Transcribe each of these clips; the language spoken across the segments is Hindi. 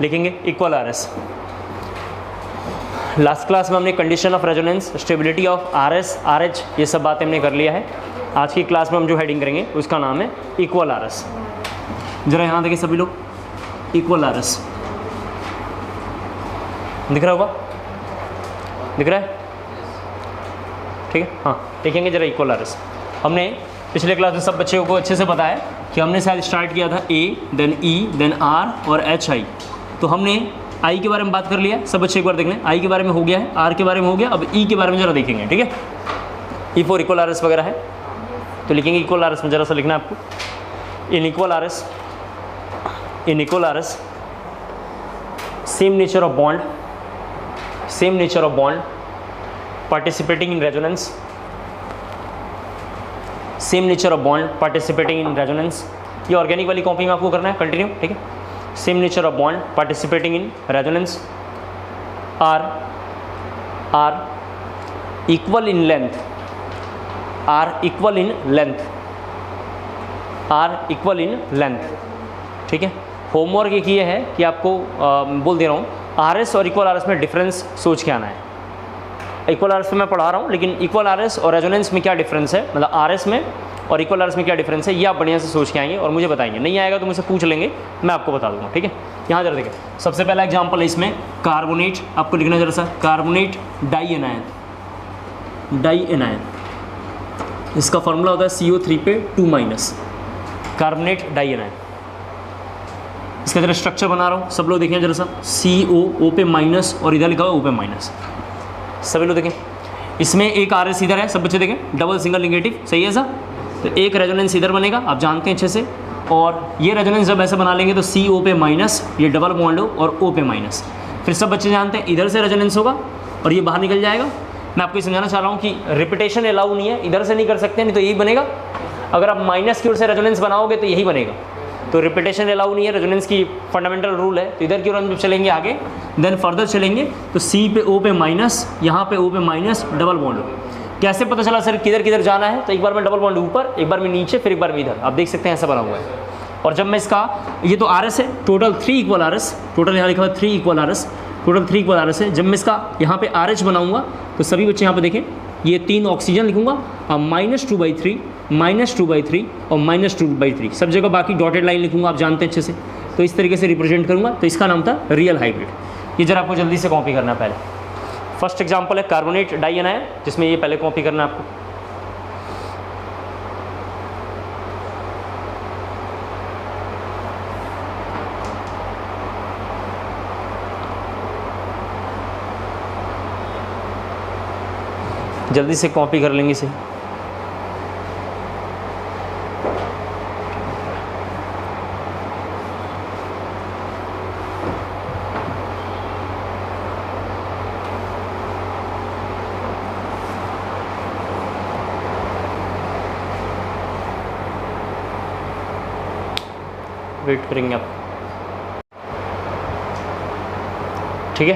लिखेंगे equal R S. Last class में हमने condition of resonance, stability of R S, R H, ये सब बातें हमने कर लिया है। आज की क्लास में हम जो हेडिंग करेंगे उसका नाम है इक्वल आर एस। जरा यहाँ देखिए सभी लोग, इक्वल आर एस दिख रहा होगा, दिख रहा है? ठीक है, हाँ देखेंगे जरा इक्वल आर एस। हमने पिछले क्लास में सब बच्चों को अच्छे से पता है कि हमने शायद स्टार्ट किया था ए, देन ई, देन आर और एच आई। तो हमने आई के बारे में बात कर लिया, सब बच्चे एक बार देख लें। आई के बारे में हो गया है, आर के बारे में हो गया, अब ई के बारे में जरा देखेंगे, ठीक है? E for equal R S वगैरह है तो लिखेंगे इक्वल आर एस में जरा सा लिखना है आपको। In equal R S, in equal R S same nature of bond, same nature of bond participating in resonance, same nature of bond participating in resonance। ये ऑर्गेनिक वाली कॉपी में आपको करना है कंटिन्यू, ठीक है? Same nature of bond participating in resonance, are equal in length, are equal in length, are equal in length, ठीक है? होमवर्क एक ये है कि आपको बोल दे रहा हूँ आर एस और इक्वल आर एस में डिफरेंस सोच के आना है। इक्वल आर एस में मैं पढ़ा रहा हूँ, लेकिन इक्वल आर एस और रेजोनेंस में क्या डिफरेंस है, मतलब आर एस में और इक्वल आर एस में क्या डिफरेंस है, ये आप बढ़िया से सोच के आएंगे और मुझे बताएंगे। नहीं आएगा तो मुझसे पूछ लेंगे, मैं आपको बता दूंगा, ठीक है? यहाँ जरा देखें, सबसे पहला एग्जाम्पल है इसमें कार्बोनेट, आपको लिखना जरा सा, carbonate di anion, di anion, इसका फॉर्मूला होता है CO3 पे 2-, कार्बोनेट डाई एनायन। इसका जरा स्ट्रक्चर बना रहा हूँ, सब लोग देखें जरा सा, CO, O पे माइनस और इधर लिखा हुआ O पे माइनस, सभी लोग देखें। इसमें एक आर एस इधर है, सब बच्चे देखें, डबल सिंगल निगेटिव, सही है ऐसा? तो एक रेजोनेंस इधर बनेगा, आप जानते हैं अच्छे से, और ये रेजोनेंस जब ऐसे बना लेंगे तो CO पे माइनस, ये डबल बॉन्ड हो और O पे माइनस, फिर सब बच्चे जानते हैं इधर से रेजोनेंस होगा और ये बाहर निकल जाएगा। मैं आपको ये समझाना चाह रहा हूँ कि रिपीटेशन अलाउ नहीं है, इधर से नहीं कर सकते, नहीं तो यही बनेगा। अगर आप माइनस की ओर से रेजोनेंस बनाओगे तो यही बनेगा, तो रिपीटेशन अलाउ नहीं है, रेजोनेंस की फंडामेंटल रूल है। तो इधर की ओर हम जब चलेंगे आगे, देन फर्दर चलेंगे तो C पे O पे माइनस, यहाँ पे O पे माइनस, डबल बॉन्ड। कैसे पता चला सर किधर किधर जाना है? तो एक बार में डबल बॉन्ड ऊपर, एक बार में नीचे, फिर एक बार में इधर, आप देख सकते हैं ऐसा बना हुआ है। और जब मैं इसका, ये तो आर एस है, total 3 equal R S, total यहाँ लिखा हुआ 3 equal R S, total 3 equal R S है। जब मैं इसका यहाँ पे आर एच बनाऊँगा तो सभी बच्चे यहाँ पे देखें, ये 3 ऑक्सीजन लिखूँगा और -2/3, -2/3 और -2/3, सब जगह बाकी डॉटेड लाइन लिखूँगा, आप जानते हैं अच्छे से। तो इस तरीके से रिप्रेजेंट करूँगा। तो इसका नाम था रियल हाइब्रिड। ये जरा आपको जल्दी से कॉपी करना है। पहले फर्स्ट एग्जांपल है कार्बोनेट डाई एनायन, जिसमें ये पहले कॉपी करना है आपको। जल्दी से कॉपी कर लेंगे इसे। वेट करेंगे आप, ठीक है?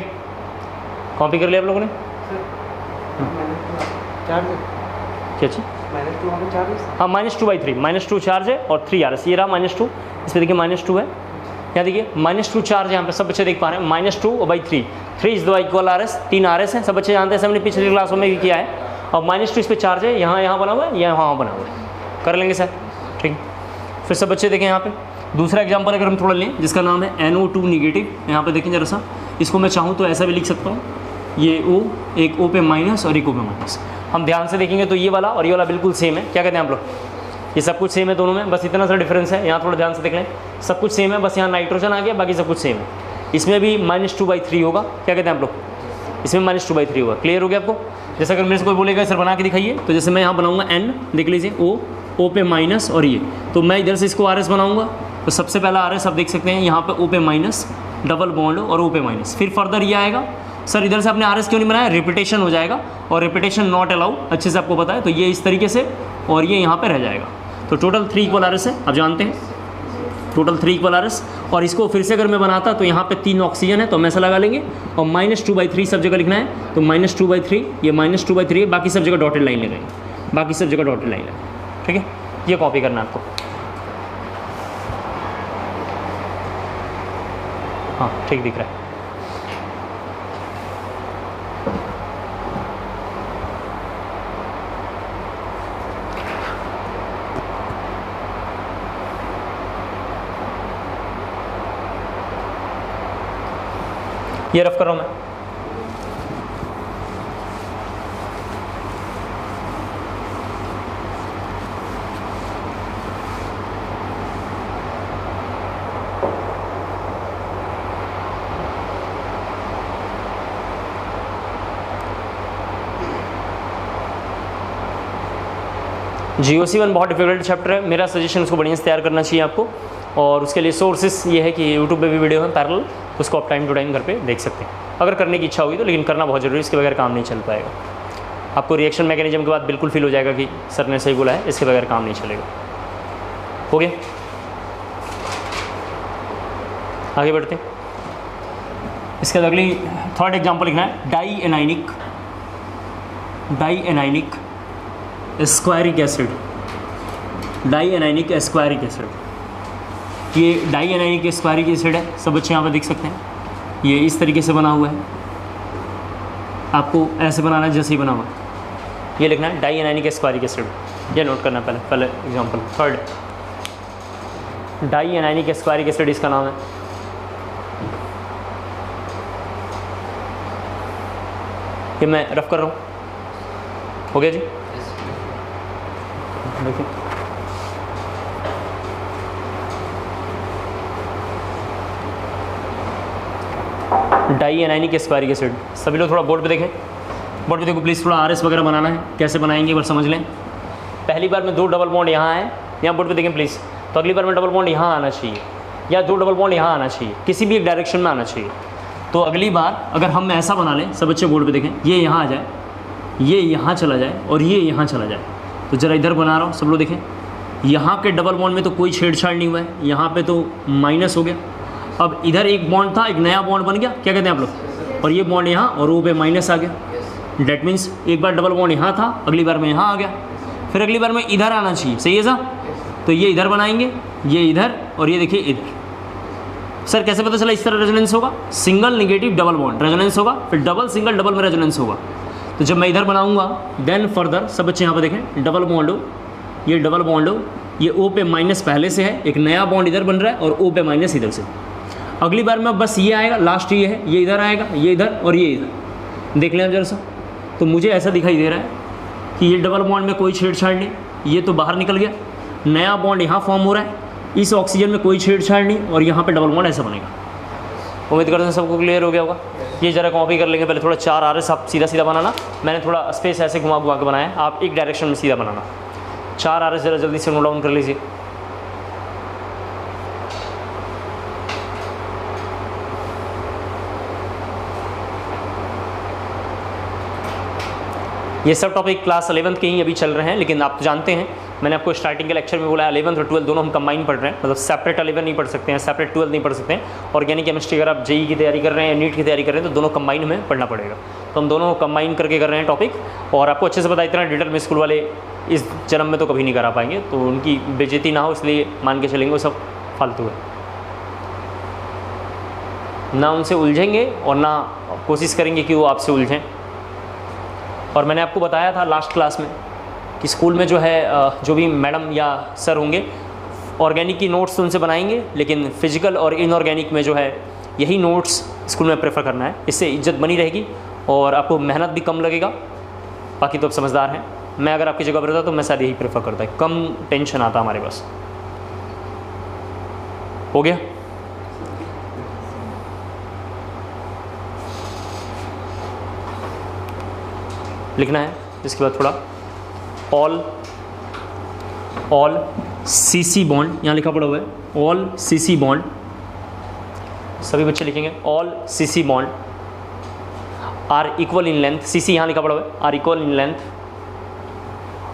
कॉपी कर लिया आप लोगों ने? क्या चीज़? हाँ, -2/3, -2 चार्ज है और 3 आर एस, ये रहा -2, इसमें देखिए -2 है, यहाँ देखिए -2 चार्ज है, यहाँ पे सब बच्चे देख पा रहे हैं, -2/3, 3 is the equal R S, 3 R S है, सब बच्चे जानते हैं, हमने पिछली क्लासों में भी किया है। और -2 इस पर चार्ज है, यहाँ बना हुआ है, यहाँ बना हुआ है, कर लेंगे सर, ठीक है? फिर सब बच्चे देखें यहाँ पे दूसरा एग्जाम्पल अगर हम थोड़ा लें, जिसका नाम है NO2 निगेटिव। यहाँ पे देखें जरा सा, इसको मैं चाहूँ तो ऐसा भी लिख सकता हूँ, ये O, एक O पे माइनस और एक O पे माइनस। हम ध्यान से देखेंगे तो ये वाला और ये वाला बिल्कुल सेम है। क्या कहते हैं आप लोग? ये सब कुछ सेम है दोनों में, बस इतना सा डिफरेंस है। यहाँ थोड़ा ध्यान से देख लें, सब कुछ सेम है, बस यहाँ नाइट्रोजन आ गया, बाकी सब कुछ सेम है। इसमें भी -2/3 होगा। क्या कहते हैं आप लोग? इसमें -2/3 होगा। क्लियर हो गया आपको? जैसे अगर मेरे से कोई बोलेगा सर बना के दिखाइए, तो जैसे मैं यहाँ बनाऊँगा N, देख लीजिए O पे माइनस और ये, तो मैं इधर से इसको आर एस बनाऊँगा। तो सबसे पहला आर एस आप देख सकते हैं यहाँ पे O पे माइनस, डबल बॉन्ड और O पे माइनस। फिर फर्दर ये आएगा, सर इधर से आपने आर एस क्यों नहीं बनाया? रिपीटेशन हो जाएगा और रिपीटेशन नॉट अलाउ, अच्छे से आपको पता है। तो ये इस तरीके से और ये यहाँ पे रह जाएगा। तो टोटल 3 इक्वल आर एस है, आप जानते हैं, टोटल 3 इक्वल आर एस। और इसको फिर से अगर मैं बनाता तो यहाँ पे 3 ऑक्सीजन है, तो हम ऐसा लगा लेंगे और -2/3 सब जगह लिखना है। तो -2/3, ये -2/3 है, बाकी सब जगह डॉटेड लाइन लगाएंगे, बाकी सब जगह डॉटेड लाइन लगाएंगे, ठीक है? ये कॉपी करना है आपको। हाँ ठीक दिख रहा है। ये रफ कर रहा हूँ मैं। GOC1 बहुत डिफिकल्ट चैप्टर है, मेरा सजेशन उसको बढ़िया से तैयार करना चाहिए आपको, और उसके लिए सोर्सेस ये है कि यूट्यूब पे भी वीडियो है पैरेलल, उसको आप टाइम टू टाइम घर पे देख सकते हैं अगर करने की इच्छा होगी तो, लेकिन करना बहुत ज़रूरी है, इसके बगैर काम नहीं चल पाएगा। आपको रिएक्शन मैकेनिज्म के बाद बिल्कुल फील हो जाएगा कि सर ने सही बोला है, इसके बगैर काम नहीं चलेगा। हो गया, आगे बढ़ते हैं। इसके बाद अगली थर्ड एग्जाम्पल लिखना है, di anionic squaric acid. Di anionic squaric acid, ये डाई एनाइनिक एस्क्वायरिक एसिड है, सब बच्चे यहाँ पर देख सकते हैं। ये इस तरीके से बना हुआ है, आपको ऐसे बनाना है जैसे ही बना हुआ है, ये लिखना है डाई एनाइनिक एस्क्वायरिक एसिड। ये नोट करना पहले example third, di anionic squaric acid इसका नाम है। ये मैं रफ कर रहा हूँ, हो गया जी। देखिए डाई एनाइनिक एस्क्वायरिक एसिड, सभी लोग थोड़ा बोर्ड पे देखें, बोर्ड पे देखो प्लीज़, थोड़ा RS वगैरह बनाना है, कैसे बनाएंगे बस समझ लें। पहली बार में 2 डबल बॉन्ड यहाँ है, यहाँ बोर्ड पे देखें प्लीज़, तो अगली बार में डबल बॉन्ड यहाँ आना चाहिए, या 2 डबल बॉन्ड यहाँ आना चाहिए, किसी भी एक डायरेक्शन में आना चाहिए। तो अगली बार अगर हम ऐसा बना लें, सब बच्चे बोर्ड पे देखें, ये यहाँ आ जाए, ये यहाँ चला जाए और ये यहाँ चला जाए, तो ज़रा इधर बना रहा हूँ, सब लोग देखें, यहाँ के डबल बॉन्ड में तो कोई छेड़छाड़ नहीं हुआ है, यहाँ पे तो माइनस हो गया। अब इधर एक बॉन्ड था, एक नया बॉन्ड बन गया, क्या कहते हैं आप लोग, और ये बॉन्ड यहाँ और वो पे माइनस आ गया। डेट मीन्स एक बार डबल बॉन्ड यहाँ था, अगली बार में यहाँ आ गया, फिर अगली बार में इधर आना चाहिए, सही है सर। तो ये इधर बनाएंगे, ये इधर, और ये देखिए इधर। सर कैसे पता चला इस तरह रेजोनेंस होगा, single negative double bond resonance होगा, फिर डबल सिंगल डबल में रेजोनेंस होगा। तो जब मैं इधर बनाऊंगा देन फर्दर, सब बच्चे यहाँ पर देखें, डबल बॉन्ड हो, ये डबल बॉन्ड हो, ये O पे माइनस पहले से है, एक नया बॉन्ड इधर बन रहा है और O पे माइनस इधर से। अगली बार में बस ये आएगा, लास्ट ये है, ये इधर आएगा, ये इधर और ये इधर, देख लें आप जरा सा। तो मुझे ऐसा दिखाई दे रहा है कि ये डबल बॉन्ड में कोई छेड़छाड़ नहीं, ये तो बाहर निकल गया, नया बॉन्ड यहाँ फॉर्म हो रहा है, इस ऑक्सीजन में कोई छेड़छाड़ नहीं, और यहाँ पे डबल बॉन्ड ऐसा बनेगा। उम्मीद करते हैं सबको क्लियर हो गया होगा। ये जरा कॉपी कर लेंगे, पहले थोड़ा 4 RS आप सीधा सीधा बनाना, मैंने थोड़ा स्पेस ऐसे घुमा घुमा के बनाया, आप एक डायरेक्शन में सीधा बनाना। 4 RS जरा जल्दी से नोट डाउन कर लीजिए। ये सब टॉपिक क्लास 11th के ही अभी चल रहे हैं, लेकिन आप तो जानते हैं मैंने आपको स्टार्टिंग के लेक्चर में बोला 11th और 12th दोनों हम कंबाइन पढ़ रहे हैं, मतलब सेपरेट 11 नहीं पढ़ सकते हैं, सेपरेट 12 नहीं पढ़ सकते हैं। ऑर्गेनिक केमिस्ट्री अगर आप JEE की तैयारी कर रहे हैं, नीट की तैयारी कर रहे हैं, तो दोनों कंबाइन हमें पढ़ना पड़ेगा। तो हम दोनों कंबाइन करके कर रहे हैं टॉपिक, और आपको अच्छे से पता इतना डिटेल में स्कूल वाले इस जन्म में तो कभी नहीं करा पाएंगे, तो उनकी बेइज्जती ना हो इसलिए मान के चलेंगे, वो सब फालतू है, ना उनसे उलझेंगे और ना कोशिश करेंगे कि वो आपसे उलझें। और मैंने आपको बताया था लास्ट क्लास में कि स्कूल में जो है जो भी मैडम या सर होंगे, ऑर्गेनिक की नोट्स उनसे बनाएंगे, लेकिन फिजिकल और इनऑर्गेनिक में जो है यही नोट्स स्कूल में प्रेफर करना है, इससे इज्जत बनी रहेगी और आपको मेहनत भी कम लगेगा। बाकी तो आप समझदार हैं, मैं अगर आपकी जगह पर रहता तो मैं शायद यही प्रेफर करता, कम टेंशन आता हमारे पास। हो गया, लिखना है इसके बाद थोड़ा ऑल CC बॉन्ड, यहाँ लिखा पड़ा हुआ है ऑल CC बॉन्ड, सभी बच्चे लिखेंगे all CC bond are equal in length. CC यहाँ लिखा पड़ा हुआ है, are equal in length,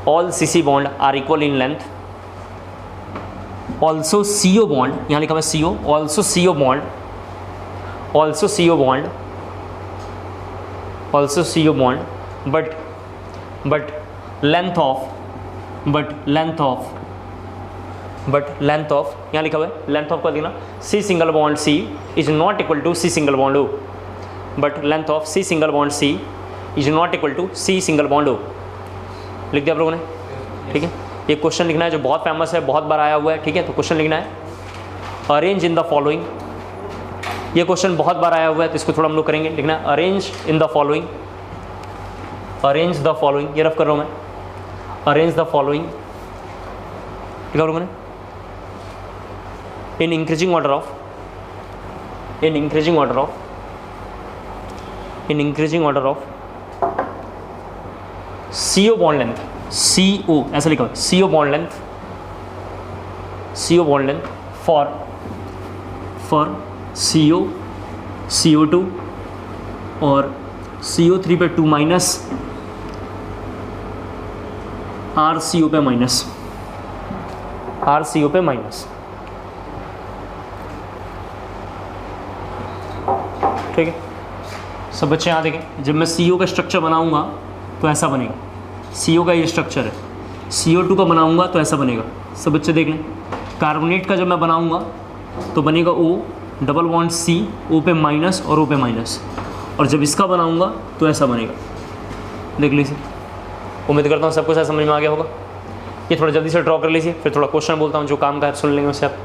all CC bond are equal in length. Also CO bond, यहाँ लिखा हुआ है CO, also CO bond, also CO bond, also CO bond, but length of but length of, यहाँ लिखा हुआ है लेंथ ऑफ का देखना, C single bond C is not equal to C single bond O, but length of C single bond C is not equal to C single bond O. लिख दिया आप लोगों ने, ठीक है। ये क्वेश्चन लिखना है जो बहुत फेमस है, बहुत बार आया हुआ है, ठीक है। तो क्वेश्चन लिखना है अरेंज इन द फॉलोइंग, ये क्वेश्चन बहुत बार आया हुआ है तो इसको थोड़ा हम लोग करेंगे। लिखना है arrange in the following, arrange the following, ये रफ कर रहा हूँ मैं, अरेंज द फॉलोइंग, लिखा लोगों ने, in increasing order of, in increasing order of, in increasing order of CO bond length, CO ऐसा लिखा हुआ है, CO bond length, CO bond length for CO, CO2 और CO3 पे 2 माइनस, RCO पे माइनस, RCO पे माइनस, ठीक है। सब बच्चे यहाँ देखें, जब मैं CO का स्ट्रक्चर बनाऊंगा तो ऐसा बनेगा, CO का ये स्ट्रक्चर है, CO2 का बनाऊंगा तो ऐसा बनेगा। सब बच्चे देख लें, कार्बोनेट का जब मैं बनाऊंगा तो बनेगा O double bond C, O पे माइनस और O पे माइनस, और जब इसका बनाऊंगा तो ऐसा बनेगा। देख लीजिए, उम्मीद करता हूँ सबको ऐसा समझ में आ गया होगा। ये थोड़ा जल्दी से ड्रॉ कर लीजिए, फिर थोड़ा क्वेश्चन बोलता हूँ जो काम का है सुन लेंगे उससे आप।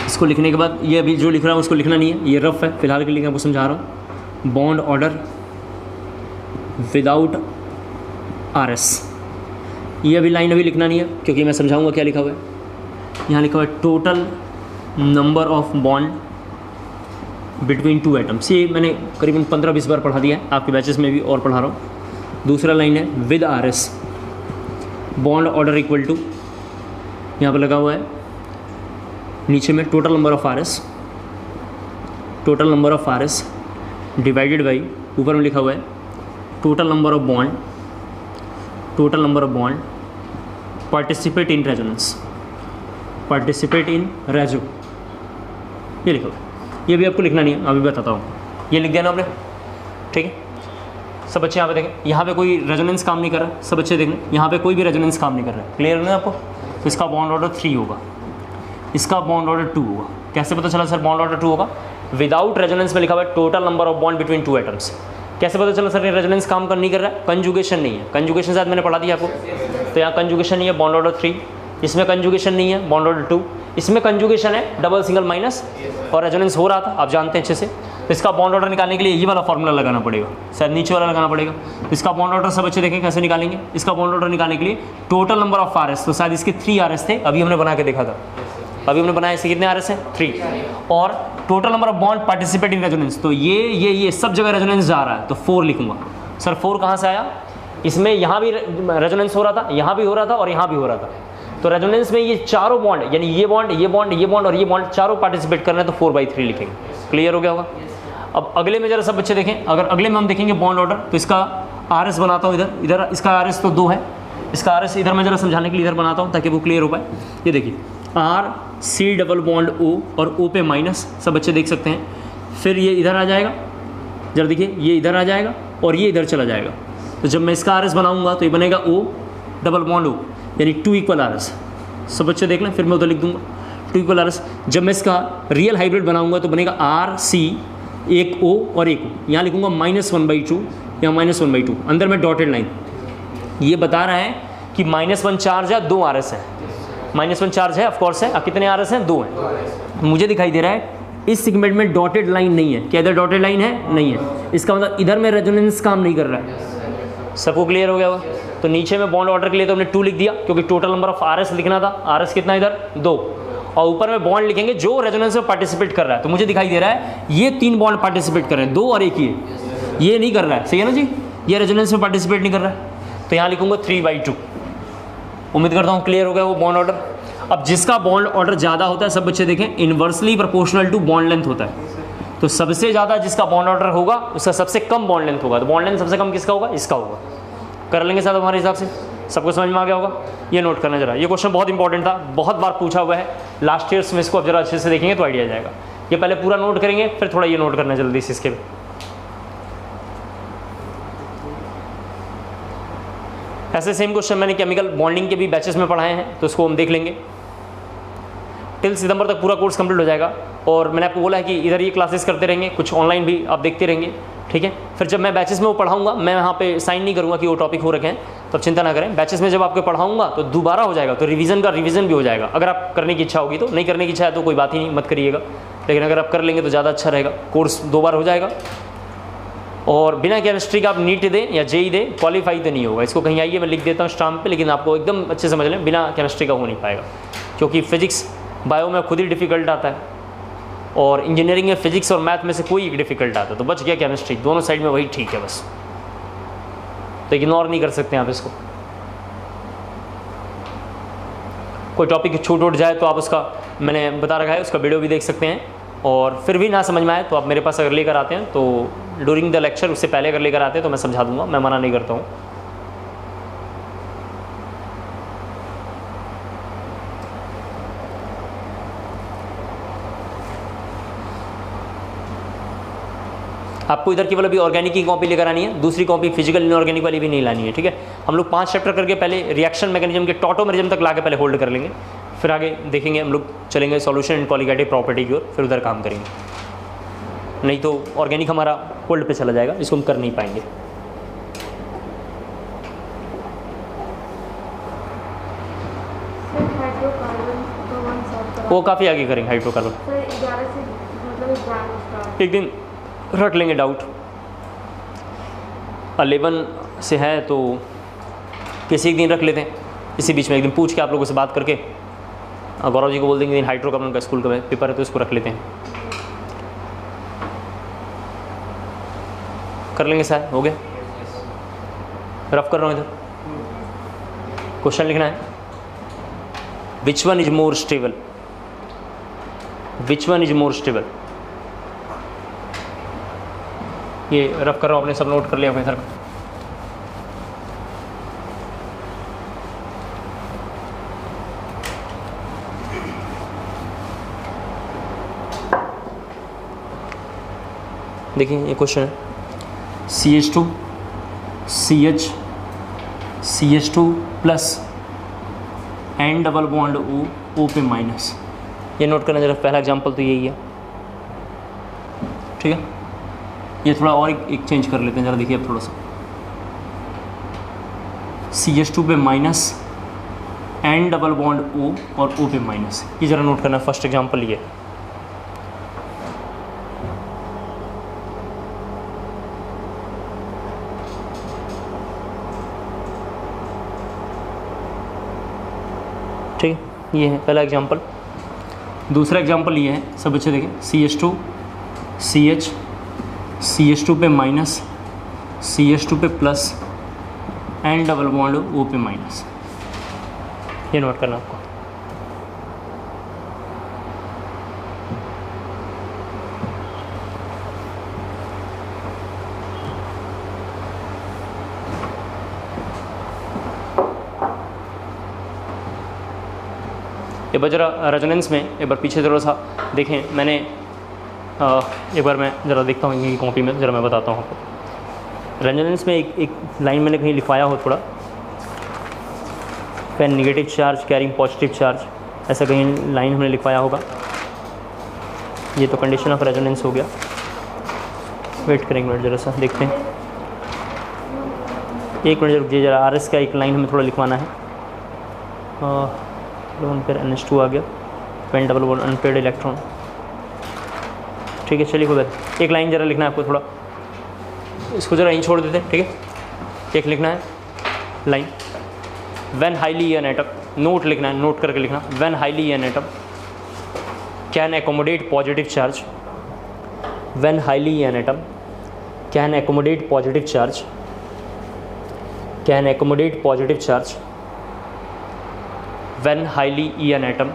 इसको लिखने के बाद ये अभी जो लिख रहा हूँ उसको लिखना नहीं है, ये रफ है फिलहाल के लिए, आपको समझा रहा हूँ। बॉन्ड ऑर्डर विदाउट RS, ये अभी लाइन अभी लिखना नहीं है क्योंकि मैं समझाऊंगा क्या लिखा हुआ है। यहाँ लिखा हुआ है total number of bond between 2 atoms, ये मैंने करीबन 15-20 बार पढ़ा दिया है, आपके बैचेस में भी और पढ़ा रहा हूँ। दूसरा लाइन है with RS, bond order equal to, यहाँ पर लगा हुआ है नीचे में total number of RS, total number of RS divided by, ऊपर में लिखा हुआ है total number of bond, total number of bond participate in resonance, participate in रेजो, ये लिखा हुआ है। ये भी आपको लिखना नहीं है, अभी बताता हूँ। ये लिख दिया ना आपने, ठीक है। सब बच्चे यहाँ पे देखें, यहाँ पे कोई रेजोनेंस काम नहीं कर रहा, सब बच्चे देखें यहाँ पे कोई भी रेजोनेंस काम नहीं कर रहा है, क्लियर है ना आपको। तो इसका बॉन्ड ऑर्डर 3 होगा, इसका बॉन्ड ऑर्डर 2 होगा। कैसे पता चला सर बॉन्ड ऑर्डर 2 होगा? विदाउट रेजोनेंस में लिखा हुआ है total number of bond between 2 atoms. कैसे पता चला सर ये रेजोनेंस काम कर नहीं कर रहा है? कंजुगेशन नहीं है, कंजुगेशन शायद मैंने पढ़ा दिया आपको, तो यहाँ कंजुगेशन नहीं है, बॉन्ड ऑर्डर 3, इसमें कंजुगेशन नहीं है, बॉन्ड ऑर्डर 2, इसमें कंजुगेशन है, डबल सिंगल माइनस, और रेजोनेंस हो रहा था, आप जानते हैं अच्छे से। तो इसका बॉन्ड ऑर्डर निकालने के लिए ये वाला फॉर्मूला लगाना पड़ेगा, शायद नीचे वाला लगाना पड़ेगा। तो इसका बॉन्ड ऑर्डर सब बच्चे देखें कैसे निकालेंगे। इसका बॉन्ड ऑर्डर निकालने के लिए टोटल नंबर ऑफ RS, तो शायद इसके 3 RS थे, अभी हमने बना के देखा था, अभी हमने बनाया इसके कितने RS हैं? 3। और total number of bond participate in resonance, तो ये सब जगह रेजोनेंस जा रहा है, तो 4 लिखूंगा। सर 4 कहाँ से आया? इसमें यहाँ भी रेजोनेंस हो रहा था, यहाँ भी हो रहा था और यहाँ भी हो रहा था, तो रेजोनेंस में ये चारों बॉन्ड, यानी ये बॉन्ड, ये बॉन्ड, ये बॉन्ड और ये बॉन्ड चारों पार्टिसिपेट कर रहे हैं, तो 4/3 लिखेंगे। क्लियर हो गया होगा? अब अगले में जरा सब बच्चे देखें, अगर अगले में हम देखेंगे बॉन्ड ऑर्डर, तो इसका RS बनाता हूँ इधर इसका RS तो 2 है, इसका RS इधर मैं जरा समझाने के लिए इधर बनाता हूँ ताकि वो क्लियर हो पाए। ये देखिए RC डबल बॉन्ड O और O पे माइनस, सब बच्चे देख सकते हैं। फिर ये इधर आ जाएगा, जरा देखिए ये इधर आ जाएगा और ये इधर चला जाएगा, तो जब मैं इसका RS बनाऊंगा तो ये बनेगा O डबल बॉन्ड O, यानी 2 इक्वल RS। सब बच्चे देख लें, फिर मैं उधर लिख दूंगा 2 इक्वल RS। जब मैं इसका रियल हाइब्रिड बनाऊंगा तो बनेगा RC, एक O और एक O, यहाँ लिखूंगा -1/2 या -1/2, अंदर में डॉटेड लाइन। ये बता रहा है कि -1 चार्ज है, 2 RS है, -1 चार्ज है ऑफकोर्स है, कितने RS हैं? 2 हैं। मुझे दिखाई दे रहा है इस सेगमेंट में डॉटेड लाइन नहीं है, क्या इधर डॉटेड लाइन है? नहीं है, इसका मतलब इधर में रेजोनेंस काम नहीं कर रहा है। सबको क्लियर हो गया होगा? तो नीचे में बॉन्ड ऑर्डर के लिए तो हमने 2 लिख दिया क्योंकि टोटल नंबर ऑफ RS लिखना था, RS कितना इधर? 2, और ऊपर में बॉन्ड लिखेंगे जो रेजोनेंस में पार्टिसिपेट कर रहा है। तो मुझे दिखाई दे रहा है ये 3 बॉन्ड पार्टिसिपेट कर रहे हैं, 2 और 1 ये नहीं कर रहा है, सही है ना जी? ये रेजोनेंस में पार्टिसिपेट नहीं कर रहा है, तो यहाँ लिखूंगा 3/2। उम्मीद करता हूँ क्लियर हो गया वो बॉन्ड ऑर्डर। अब जिसका बॉन्ड ऑर्डर ज़्यादा होता है, सब बच्चे देखें, inversely proportional to bond length होता है, तो सबसे ज़्यादा जिसका बॉन्ड ऑर्डर होगा उसका सबसे कम बॉन्ड लेंथ होगा, तो बॉन्ड लेंथ सबसे कम किसका होगा? इसका होगा। कर लेंगे साहब हमारे हिसाब से, सबको समझ में आ गया होगा? ये नोट करना जरा, ये क्वेश्चन बहुत इंपॉर्टेंट था, बहुत बार पूछा हुआ है लास्ट ईयर्स में, इसको अब जरा अच्छे से देखेंगे तो आइडिया आ जाएगा। ये पहले पूरा नोट करेंगे, फिर थोड़ा ये नोट करना जल्दी से इसके। ऐसे सेम क्वेश्चन मैंने केमिकल बॉन्डिंग के भी बैचेस में पढ़ाए हैं, तो उसको हम देख लेंगे। टिल सितंबर तक पूरा कोर्स कंप्लीट हो जाएगा। और मैंने आपको बोला है कि इधर ये क्लासेस करते रहेंगे, कुछ ऑनलाइन भी आप देखते रहेंगे, ठीक है। फिर जब मैं बैचेस में वो पढ़ाऊंगा, मैं वहाँ पे साइन नहीं करूँगा कि वो टॉपिक हो रखे हैं, तो आप चिंता ना करें। बैचेस में जब आपको पढ़ाऊंगा तो दोबारा हो जाएगा, तो रिवीजन का रिवीजन भी हो जाएगा। अगर आप करने की इच्छा होगी तो, नहीं करने की इच्छा है तो कोई बात ही नहीं, मत करिएगा। लेकिन अगर आप कर लेंगे तो ज़्यादा अच्छा रहेगा, कोर्स 2 बार हो जाएगा। और बिना केमिस्ट्री का आप नीट दें या जेई दें, क्वालिफाई तो नहीं होगा। इसको कहीं आइए मैं लिख देता हूँ स्टाम्प पे, लेकिन आपको एकदम अच्छे समझ लें, बिना केमिस्ट्री का हो नहीं पाएगा। क्योंकि फिजिक्स बायो में खुद ही डिफ़िकल्ट आता है, और इंजीनियरिंग में फिजिक्स और मैथ में से कोई एक डिफ़िकल्ट आता है, तो बच गया केमिस्ट्री। दोनों साइड में वही ठीक है बस, तो इग्नोर नहीं कर सकते आप इसको। कोई टॉपिक छूट उठ जाए तो आप उसका, मैंने बता रखा है, उसका वीडियो भी देख सकते हैं। और फिर भी ना समझ में आए तो आप मेरे पास अगर लेकर आते हैं, तो ड्यूरिंग द लेक्चर, उससे पहले अगर लेकर आते हैं तो मैं समझा दूंगा, मैं मना नहीं करता हूँ। आपको इधर केवल अभी ऑर्गेनिक की कॉपी लेकर आनी है, दूसरी कॉपी फिजिकल इनऑर्गेनिक वाली भी नहीं लानी है, ठीक है। हम लोग 5 चैप्टर करके पहले रिएक्शन मैकेनिज्म के टॉटोमेरिज्म तक लाके पहले होल्ड कर लेंगे, फिर आगे देखेंगे हम लोग, चलेंगे सॉल्यूशन एंड कॉलिगेटिव प्रॉपर्टी की ओर, फिर उधर काम करेंगे। नहीं तो ऑर्गेनिक हमारा होल्ड पे चला जाएगा, इसको हम कर नहीं पाएंगे। वो काफ़ी आगे करेंगे हाइड्रोकार्बन, एक दिन रख लेंगे डाउट। 11 से है तो किसी एक दिन रख लेते हैं, इसी बीच में एक दिन पूछ के आप लोगों से बात करके गौरव जी को बोल देंगे दिन हाइड्रोकार्बन का स्कूल का पेपर है तो इसको रख लेते हैं, कर लेंगे। सर हो गया, रफ कर रहा हूँ इधर। क्वेश्चन लिखना है, which one is more stable, which one is more stable. ये रफ कर रहा हूँ, अपने सब नोट कर लिया अपने सर। देखिए ये क्वेश्चन है, CH2 CH CH2 plus N double bond O पे माइनस। ये नोट करना जरा, पहला एग्जांपल तो यही है, ठीक है। ये थोड़ा और एक चेंज कर लेते हैं जरा, देखिए अब थोड़ा सा। CH2 पे minus, N double bond O और O पे माइनस, ये जरा नोट करना। फर्स्ट एग्जांपल ये, ठीक है, ये है पहला एग्जांपल। दूसरा एग्जांपल ये है, सब अच्छे देखें, CH2 CH CH2 पे माइनस, CH2 पे plus, N double bond O पे माइनस। ये नोट करना आपको। एक बार जरा रेजोनेंस में एक बार पीछे ज़रा सा देखें, मैंने एक बार मैं ज़रा देखता हूँ इनकी कॉपी में, ज़रा मैं बताता हूँ आपको। रेजोनेंस में एक लाइन मैंने कहीं लिखवाया हो थोड़ा, pen negative charge carrying positive charge, ऐसा कहीं लाइन हमने लिखवाया होगा। ये तो कंडीशन ऑफ रेजोनेंस हो गया। वेट करेंगे मिनट, ज़रा सा देखते हैं, एक मिनट रुकिए जरा। RS का एक लाइन हमें थोड़ा लिखवाना है। लोन पर NH2 आ गया, pen double bond unpaired electron, ठीक है। चलिए खुद एक लाइन जरा लिखना है आपको, थोड़ा इसको जरा यहीं छोड़ देते हैं, ठीक है। एक लिखना है line, when highly an atom, note लिखना है, नोट करके लिखना, when highly an atom can accommodate positive charge, when highly an atom can accommodate positive charge, can accommodate positive charge, when highly an atom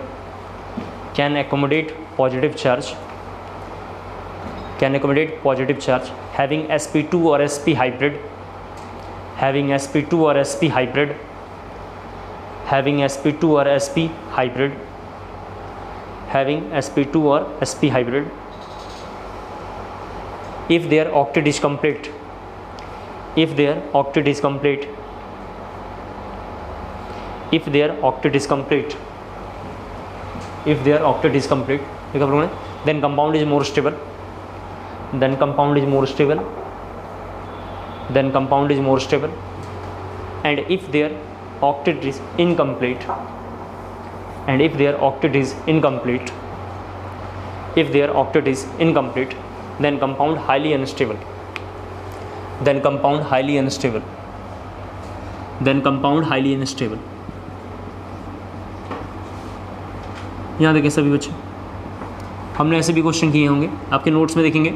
can accommodate positive charge, can accommodate positive charge having sp2 or sp hybrid, having sp2 or sp hybrid, having sp2 or sp hybrid, having sp2 or sp hybrid, if their octet is complete, if their octet is complete, if their octet is complete, if their octet is complete, देखा आप लोगों ने, then compound is more stable, then compound is more stable, then compound is more stable, and if their octet is incomplete, and if their octet is incomplete, if their octet is incomplete, then compound highly unstable, then compound highly unstable, then compound highly unstable. यहाँ देखें सभी बच्चे, हमने ऐसे भी क्वेश्चन किए होंगे, आपके नोट्स में देखेंगे,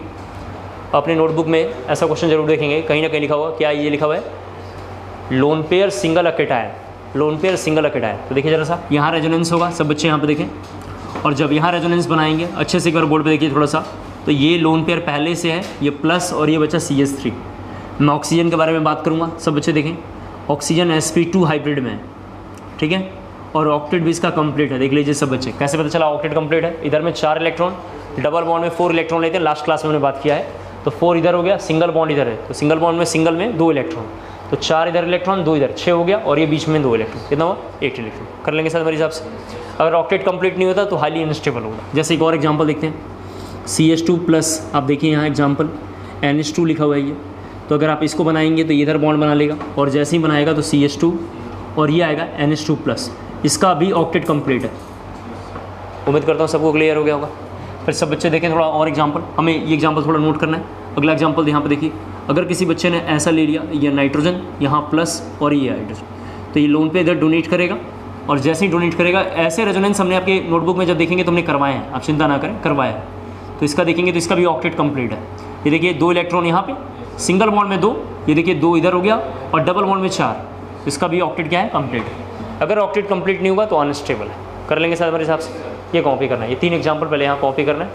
अपने नोटबुक में ऐसा क्वेश्चन जरूर देखेंगे, कहीं ना कहीं लिखा हुआ, क्या ये लिखा हुआ है, लोन पेयर सिंगल अकेटायन, लोन पेयर सिंगल अकेटायन। तो देखिए जरा सा, यहाँ रेजोनेंस होगा, सब बच्चे यहाँ पे देखें, और जब यहाँ रेजोनेंस बनाएंगे अच्छे से एक बार बोर्ड पे देखिए थोड़ा सा, तो ये लोन पेयर पहले से है, ये प्लस और ये बचा CH3। मैं ऑक्सीजन के बारे में बात करूँगा, सब बच्चे देखें, ऑक्सीजन sp2 हाइब्रिड में है, ठीक है, और ऑक्टेट भी इसका कंप्लीट है। देख लीजिए सब बच्चे, कैसे पता चला ऑक्टेट कंप्लीट है, इधर में 4 इलेक्ट्रॉन, डबल बॉन्ड में 4 इलेक्ट्रॉन लेते हैं, लास्ट क्लास में हमने बात किया है, तो 4 इधर हो गया, सिंगल बॉन्ड इधर है, तो सिंगल बॉन्ड में सिंगल में 2 इलेक्ट्रॉन, तो 4 इधर इलेक्ट्रॉन, 2 इधर, 6 हो गया, और ये बीच में 2 इलेक्ट्रॉन, कितना हुआ, 8 इलेक्ट्रॉन। कर लेंगे सर हमारे हिसाब से। अगर ऑक्टेट कंप्लीट नहीं होता तो हाईली अनस्टेबल होगा। जैसे एक और एग्जांपल देखते हैं, CH2+, आप देखिए यहाँ एग्जांपल NH2 लिखा हुआ है ये, तो अगर आप इसको बनाएंगे तो ये इधर बॉन्ड बना लेगा, और जैसे ही बनाएगा तो CH2 और ये आएगा NH2+, इसका भी ऑक्टेट कंप्लीट है। उम्मीद करता हूँ सबको क्लियर हो गया होगा। फिर सब बच्चे देखें थोड़ा और एग्जांपल, हमें ये एग्जांपल थोड़ा नोट करना है। अगला एग्जांपल यहाँ पे देखिए, अगर किसी बच्चे ने ऐसा ले लिया, ये नाइट्रोजन यहाँ प्लस और ये हाइड्रोजन, तो ये लोन पे इधर डोनेट करेगा, और जैसे ही डोनेट करेगा, ऐसे रेजोनेंस हमने आपके नोटबुक में जब देखेंगे तो हमने करवाए हैं, आप चिंता ना करें, करवाया है। तो इसका देखेंगे तो इसका भी ऑक्टेट कंप्लीट है। ये देखिए 2 इलेक्ट्रॉन यहाँ पे, सिंगल बॉन्ड में 2, ये देखिए 2 इधर हो गया, और डबल बॉन्ड में 4, इसका भी ऑक्टेट क्या है, कंप्लीट है। अगर ऑक्टेट कंप्लीट नहीं होगा तो अनस्टेबल है। कर लेंगे सर हमारे हिसाब से, ये कॉपी करना है, ये 3 एग्जाम्पल पहले यहाँ कॉपी करना है।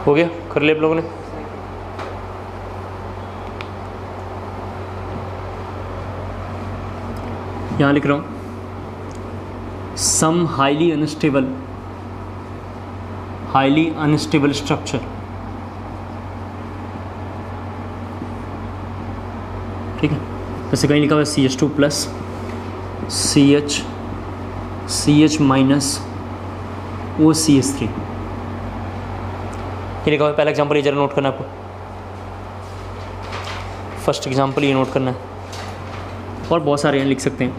हो गया, कर लिया आप लोगों ने। यहाँ लिख रहा हूँ, सम हाईली अनस्टेबल स्ट्रक्चर, ठीक है। जैसे कहीं लिखा हुआ है CH2+, CH माइनस OCH3, ये लिखा हुआ है। पहला एग्जाम्पल ये जरा नोट करना है आपको, फर्स्ट एग्जाम्पल ये नोट करना है, और बहुत सारे यहाँ लिख सकते हैं,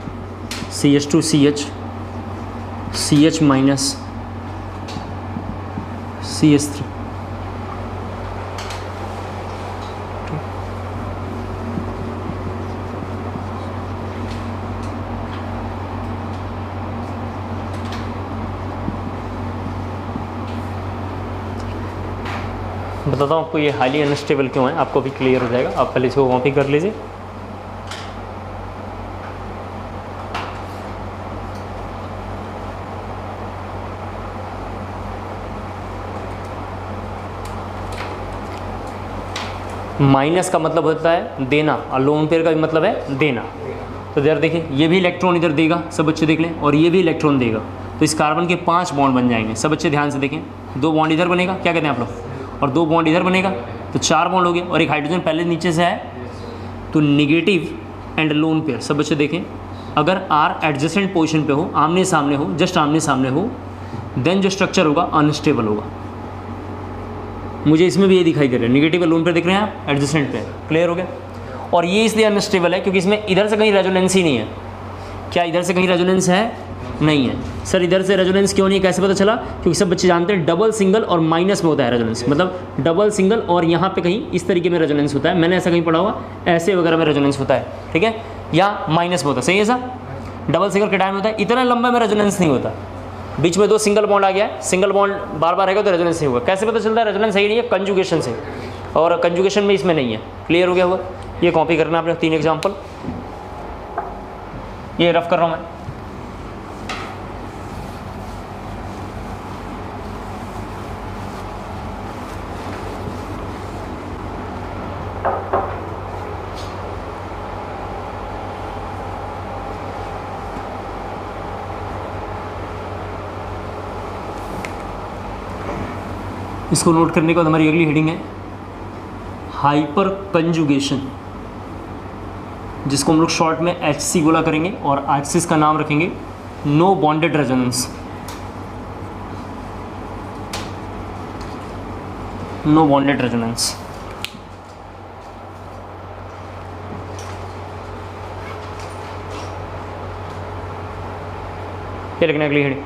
CH2CH, CH माइनस CH3, बताता हूँ आपको ये हाईली अनस्टेबल क्यों है, आपको भी क्लियर हो जाएगा। आप पहले इसको कॉपी कर लीजिए। माइनस का मतलब होता है देना, और लोन पेयर का भी मतलब है देना। तो इधर देखिए, ये भी इलेक्ट्रॉन इधर देगा, सब बच्चे देख लें, और ये भी इलेक्ट्रॉन देगा, तो इस कार्बन के 5 बॉन्ड बन जाएंगे। सब बच्चे ध्यान से देखें, 2 बॉन्ड इधर बनेगा, क्या कहते हैं आप लोग, और 2 बॉन्ड इधर बनेगा, तो 4 बॉन्ड हो गए, और एक हाइड्रोजन पहले नीचे से है, तो निगेटिव एंड लोन पेयर। सब बच्चे देखें, अगर आर एडजेसेंट पोजिशन पे हो, आमने सामने हो, जस्ट आमने सामने हो, देन जो स्ट्रक्चर होगा अनस्टेबल होगा। मुझे इसमें भी ये दिखाई दे रहा है, नेगेटिव लोन पे दिख रहे हैं आप, एडजेसेंट पे, क्लियर हो गया। और ये इसलिए अनस्टेबल है क्योंकि इसमें इधर से कहीं रेजोनेंस ही नहीं है। क्या इधर से कहीं रेजोनेंस है? नहीं है। सर इधर से रेजोनेंस क्यों नहीं है, कैसे पता चला? क्योंकि सब बच्चे जानते हैं डबल सिंगल और माइनस में होता है रेजोनेंस, मतलब डबल सिंगल और यहाँ पे कहीं इस तरीके में रेजोनेंस होता है, मैंने ऐसा कहीं पढ़ा हुआ, ऐसे वगैरह में रेजोनेंस होता है, ठीक है, या माइनस में होता है, सही है सर। डबल सिंगल के टाइम होता है, इतना लंबा में रेजोनेंस नहीं होता। बीच में 2 सिंगल बॉन्ड आ गया है, सिंगल बॉन्ड बार बार रहेगा तो रेजोनेंस नहीं होगा। कैसे पता चलता है रेजोनेंस सही नहीं है? कंजुगेशन से, और कंजुगेशन में इसमें नहीं है, क्लियर हो गया होगा। ये कॉपी करना आपने 3 एग्जाम्पल, ये रफ कर रहा हूँ मैं। इसको नोट करने के बाद हमारी अगली हेडिंग है हाइपर कंजुगेशन, जिसको हम लोग शॉर्ट में HC बोला करेंगे और एक्सिस का नाम रखेंगे no bonded resonance. No bonded resonance. ये लिखना अगली हेडिंग।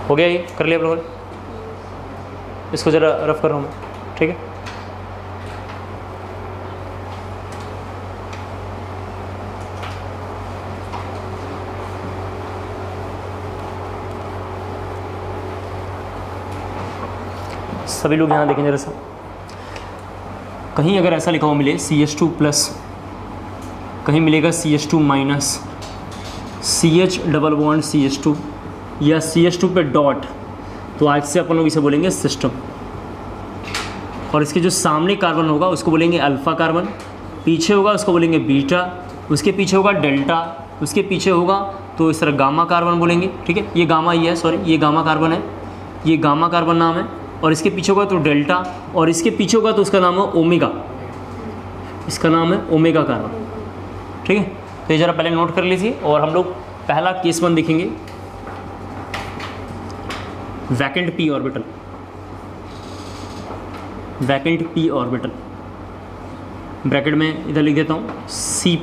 हो गया, ये कर लिया आप लोगों ने? इसको ज़रा रफ कर रहा हूँ मैं, ठीक है। सभी लोग यहाँ देखें जरा सा, कहीं अगर ऐसा लिखा हुआ मिले CH2+, कहीं मिलेगा CH2-, CH double bond CH2 या CH2 पे डॉट, तो आज से अपन लोग इसे बोलेंगे सिस्टम। और इसके जो सामने कार्बन होगा उसको बोलेंगे अल्फ़ा कार्बन, पीछे होगा उसको बोलेंगे बीटा, उसके पीछे होगा डेल्टा, उसके पीछे होगा तो इस तरह गामा कार्बन बोलेंगे, ठीक है। ये गामा ही है, सॉरी ये गामा कार्बन है, ये गामा कार्बन नाम है। और इसके पीछे होगा तो डेल्टा, और इसके पीछे होगा तो उसका नाम है ओमेगा, इसका नाम है ओमेगा कार्बन, ठीक है। तो ये ज़रा पहले नोट कर लीजिए। और हम लोग पहला केस 1 देखेंगे, vacant p orbital, vacant p orbital, bracket में इधर लिख देता हूँ C+।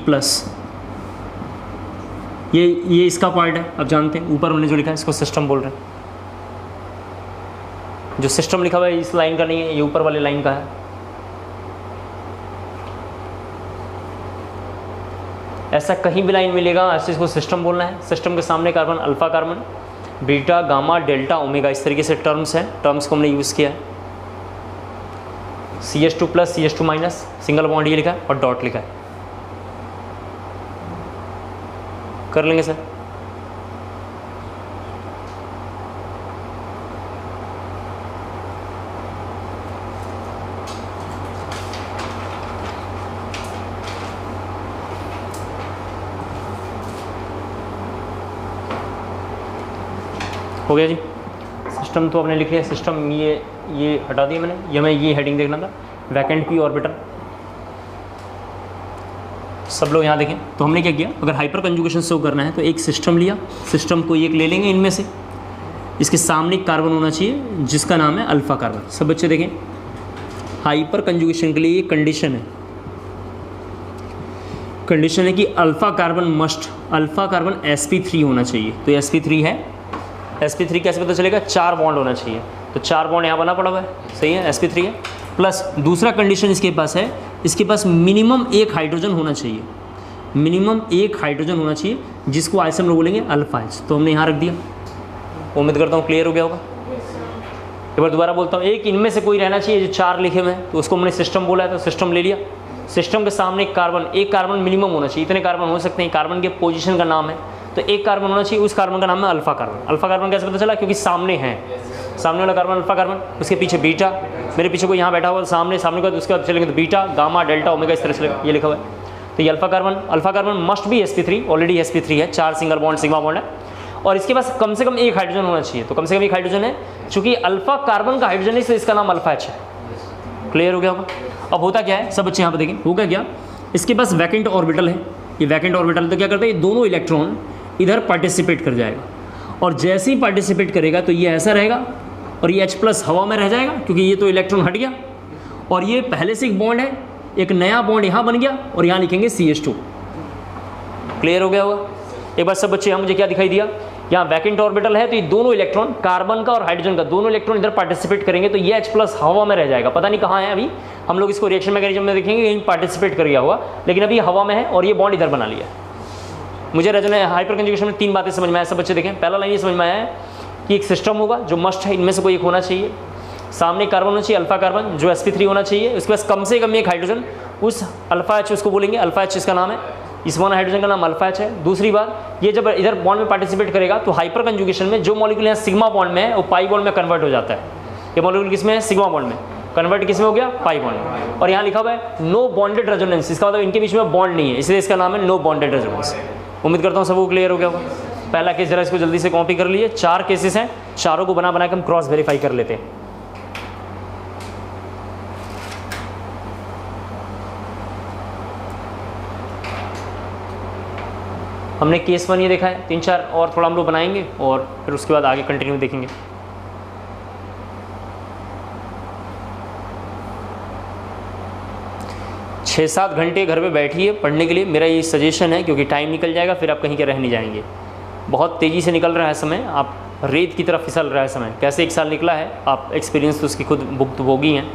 ये इसका पार्ट है, अब जानते हैं ऊपर हमने जो लिखा है इसको सिस्टम बोल रहे हैं। जो सिस्टम लिखा हुआ है इस लाइन का नहीं है, ये ऊपर वाले लाइन का है। ऐसा कहीं भी लाइन मिलेगा ऐसे इसको सिस्टम बोलना है। सिस्टम के सामने carbon alpha carbon, beta, gamma, delta, omega, इस तरीके से टर्म्स हैं, टर्म्स को हमने यूज़ किया है। CH2+, CH2-, सिंगल बॉन्ड ये लिखा है और डॉट लिखा है। कर लेंगे सर। हो गया जी। सिस्टम तो आपने लिख लिया, सिस्टम ये हटा दिया मैंने, ये हेडिंग देखना था, वैकेंट p ऑर्बिटल। सब लोग यहाँ देखें। तो हमने क्या किया, अगर हाइपर कंजुगेशन शो करना है तो एक सिस्टम लिया, सिस्टम को एक ले लेंगे इनमें से, इसके सामने एक कार्बन होना चाहिए जिसका नाम है अल्फ़ा कार्बन। सब बच्चे देखें, हाइपर कंजुगेशन के लिए ये कंडीशन है, कंडीशन है कि alpha carbon must, alpha carbon sp3 होना चाहिए। तो sp3 है, sp3 कैसे पता चलेगा? 4 बॉन्ड होना चाहिए, तो 4 बॉन्ड यहाँ बना पड़ा हुआ है, सही है, sp3 है। प्लस दूसरा कंडीशन इसके पास है, इसके पास मिनिमम 1 हाइड्रोजन होना चाहिए, मिनिमम 1 हाइड्रोजन होना चाहिए, जिसको आज से हम लोग बोलेंगे अल्फा H। तो हमने यहाँ रख दिया, उम्मीद करता हूँ क्लियर हो गया होगा। एक बार दोबारा बोलता हूँ, एक इनमें से कोई रहना चाहिए जो 4 लिखे हुए हैं, तो उसको हमने सिस्टम बोला है, तो सिस्टम ले लिया। सिस्टम के सामने एक कार्बन मिनिमम होना चाहिए, इतने कार्बन हो सकते हैं, कार्बन के पोजीशन का नाम है, तो एक कार्बन होना चाहिए, उस कार्बन का नाम है अल्फा कार्बन। अल्फा कार्बन कैसे पता चला? क्योंकि सामने है, सामने वाला कार्बन अल्फा कार्बन, उसके पीछे बीटा, मेरे पीछे कोई यहाँ बैठा हुआ सामने का, तो उसके बाद चलेंगे तो बीटा, गामा, डेल्टा, ओमेगा, इस तरह से ये लिखा हुआ है। तो ये alpha carbon must be sp3, already sp3 है, 4 सिंगल बॉन्ड सिग्मा बॉन्ड है। और इसके पास कम से कम एक हाइड्रोजन होना चाहिए, तो कम से कम एक हाइड्रोजन है, चूंकि अल्फा कार्बन का हाइड्रोजन है इसलिए इसका नाम अल्फा एच है। क्लियर हो गया होगा। अब होता क्या है सब बच्चे यहाँ पर देखें, होगा क्या, इसके पास वैकेंट ऑर्बिटल है, ये वैकेंट ऑर्बिटल तो क्या करता है, ये दोनों इलेक्ट्रॉन इधर पार्टिसिपेट कर जाएगा, और जैसे ही पार्टिसिपेट करेगा तो ये ऐसा रहेगा और ये H+ हवा में रह जाएगा क्योंकि ये तो इलेक्ट्रॉन हट गया, और ये पहले से एक बॉन्ड है, एक नया बॉन्ड यहाँ बन गया और यहाँ लिखेंगे CH2। क्लियर हो गया होगा। एक बार सब बच्चे यहाँ मुझे क्या दिखाई दिया, यहाँ वैकेंट ऑर्बिटल है तो ये दोनों इलेक्ट्रॉन कार्बन का और हाइड्रोजन का दोनों इलेक्ट्रॉन इधर पार्टिसिपेट करेंगे, तो ये H+ हवा में रह जाएगा, पता नहीं कहाँ है अभी, हम लोग इसको रिएक्शन मैकेनिज्म में देखेंगे कहीं पार्टिसिपेट कर गया हुआ, लेकिन अभी हवा में है और ये बॉन्ड इधर बना लिया। मुझे रेजोनेंस हाइपर कंजुगेशन में 3 बातें समझ में आया, सब बच्चे देखें। पहला लाइन ये समझ में आया है कि एक सिस्टम होगा जो मस्ट है, इनमें से कोई एक होना चाहिए, सामने कार्बन होना चाहिए अल्फा कार्बन जो sp3 होना चाहिए, उसके पास कम से कम एक हाइड्रोजन, उस अल्फा एच उसको बोलेंगे अल्फा एच इसका नाम है, इस वन हाइड्रोजन का नाम अल्फा एच है। दूसरी बात, ये जब इधर बॉन्ड में पार्टिसिपेट करेगा तो हाइपर कंजुगेशन में जो मॉलिक्यूल यहाँ सिग्मा बॉन्ड में है वो पाई बॉन्ड में कन्वर्ट हो जाता है। ये मॉलिक्यूल किस में है, सिग्मा बॉन्ड में, कन्वर्ट किस में हो गया, पाई बॉन्ड में, और यहाँ लिखा हुआ है नो बॉन्डेड रेजोनेंस, इसका मतलब इनके बीच में बॉन्ड नहीं है, इसलिए इसका नाम है नो बॉन्डेड रेजोनेंस। उम्मीद करता हूँ सबको क्लियर हो गया होगा। पहला केस जरा इसको जल्दी से कॉपी कर लिए, 4 केसेस हैं, चारों को बना के हम क्रॉस वेरीफाई कर लेते हैं। हमने केस 1 ये देखा है, 3-4 और थोड़ा हम लोग बनाएंगे और फिर उसके बाद आगे कंटिन्यू देखेंगे। छः 7 घंटे घर पे बैठिए पढ़ने के लिए, मेरा ये सजेशन है, क्योंकि टाइम निकल जाएगा फिर आप कहीं के रह नहीं जाएंगे। बहुत तेज़ी से निकल रहा है समय, आप रेत की तरफ फिसल रहा है समय, कैसे 1 साल निकला है, आप एक्सपीरियंस तो उसकी खुद भुक्तभोगी हैं।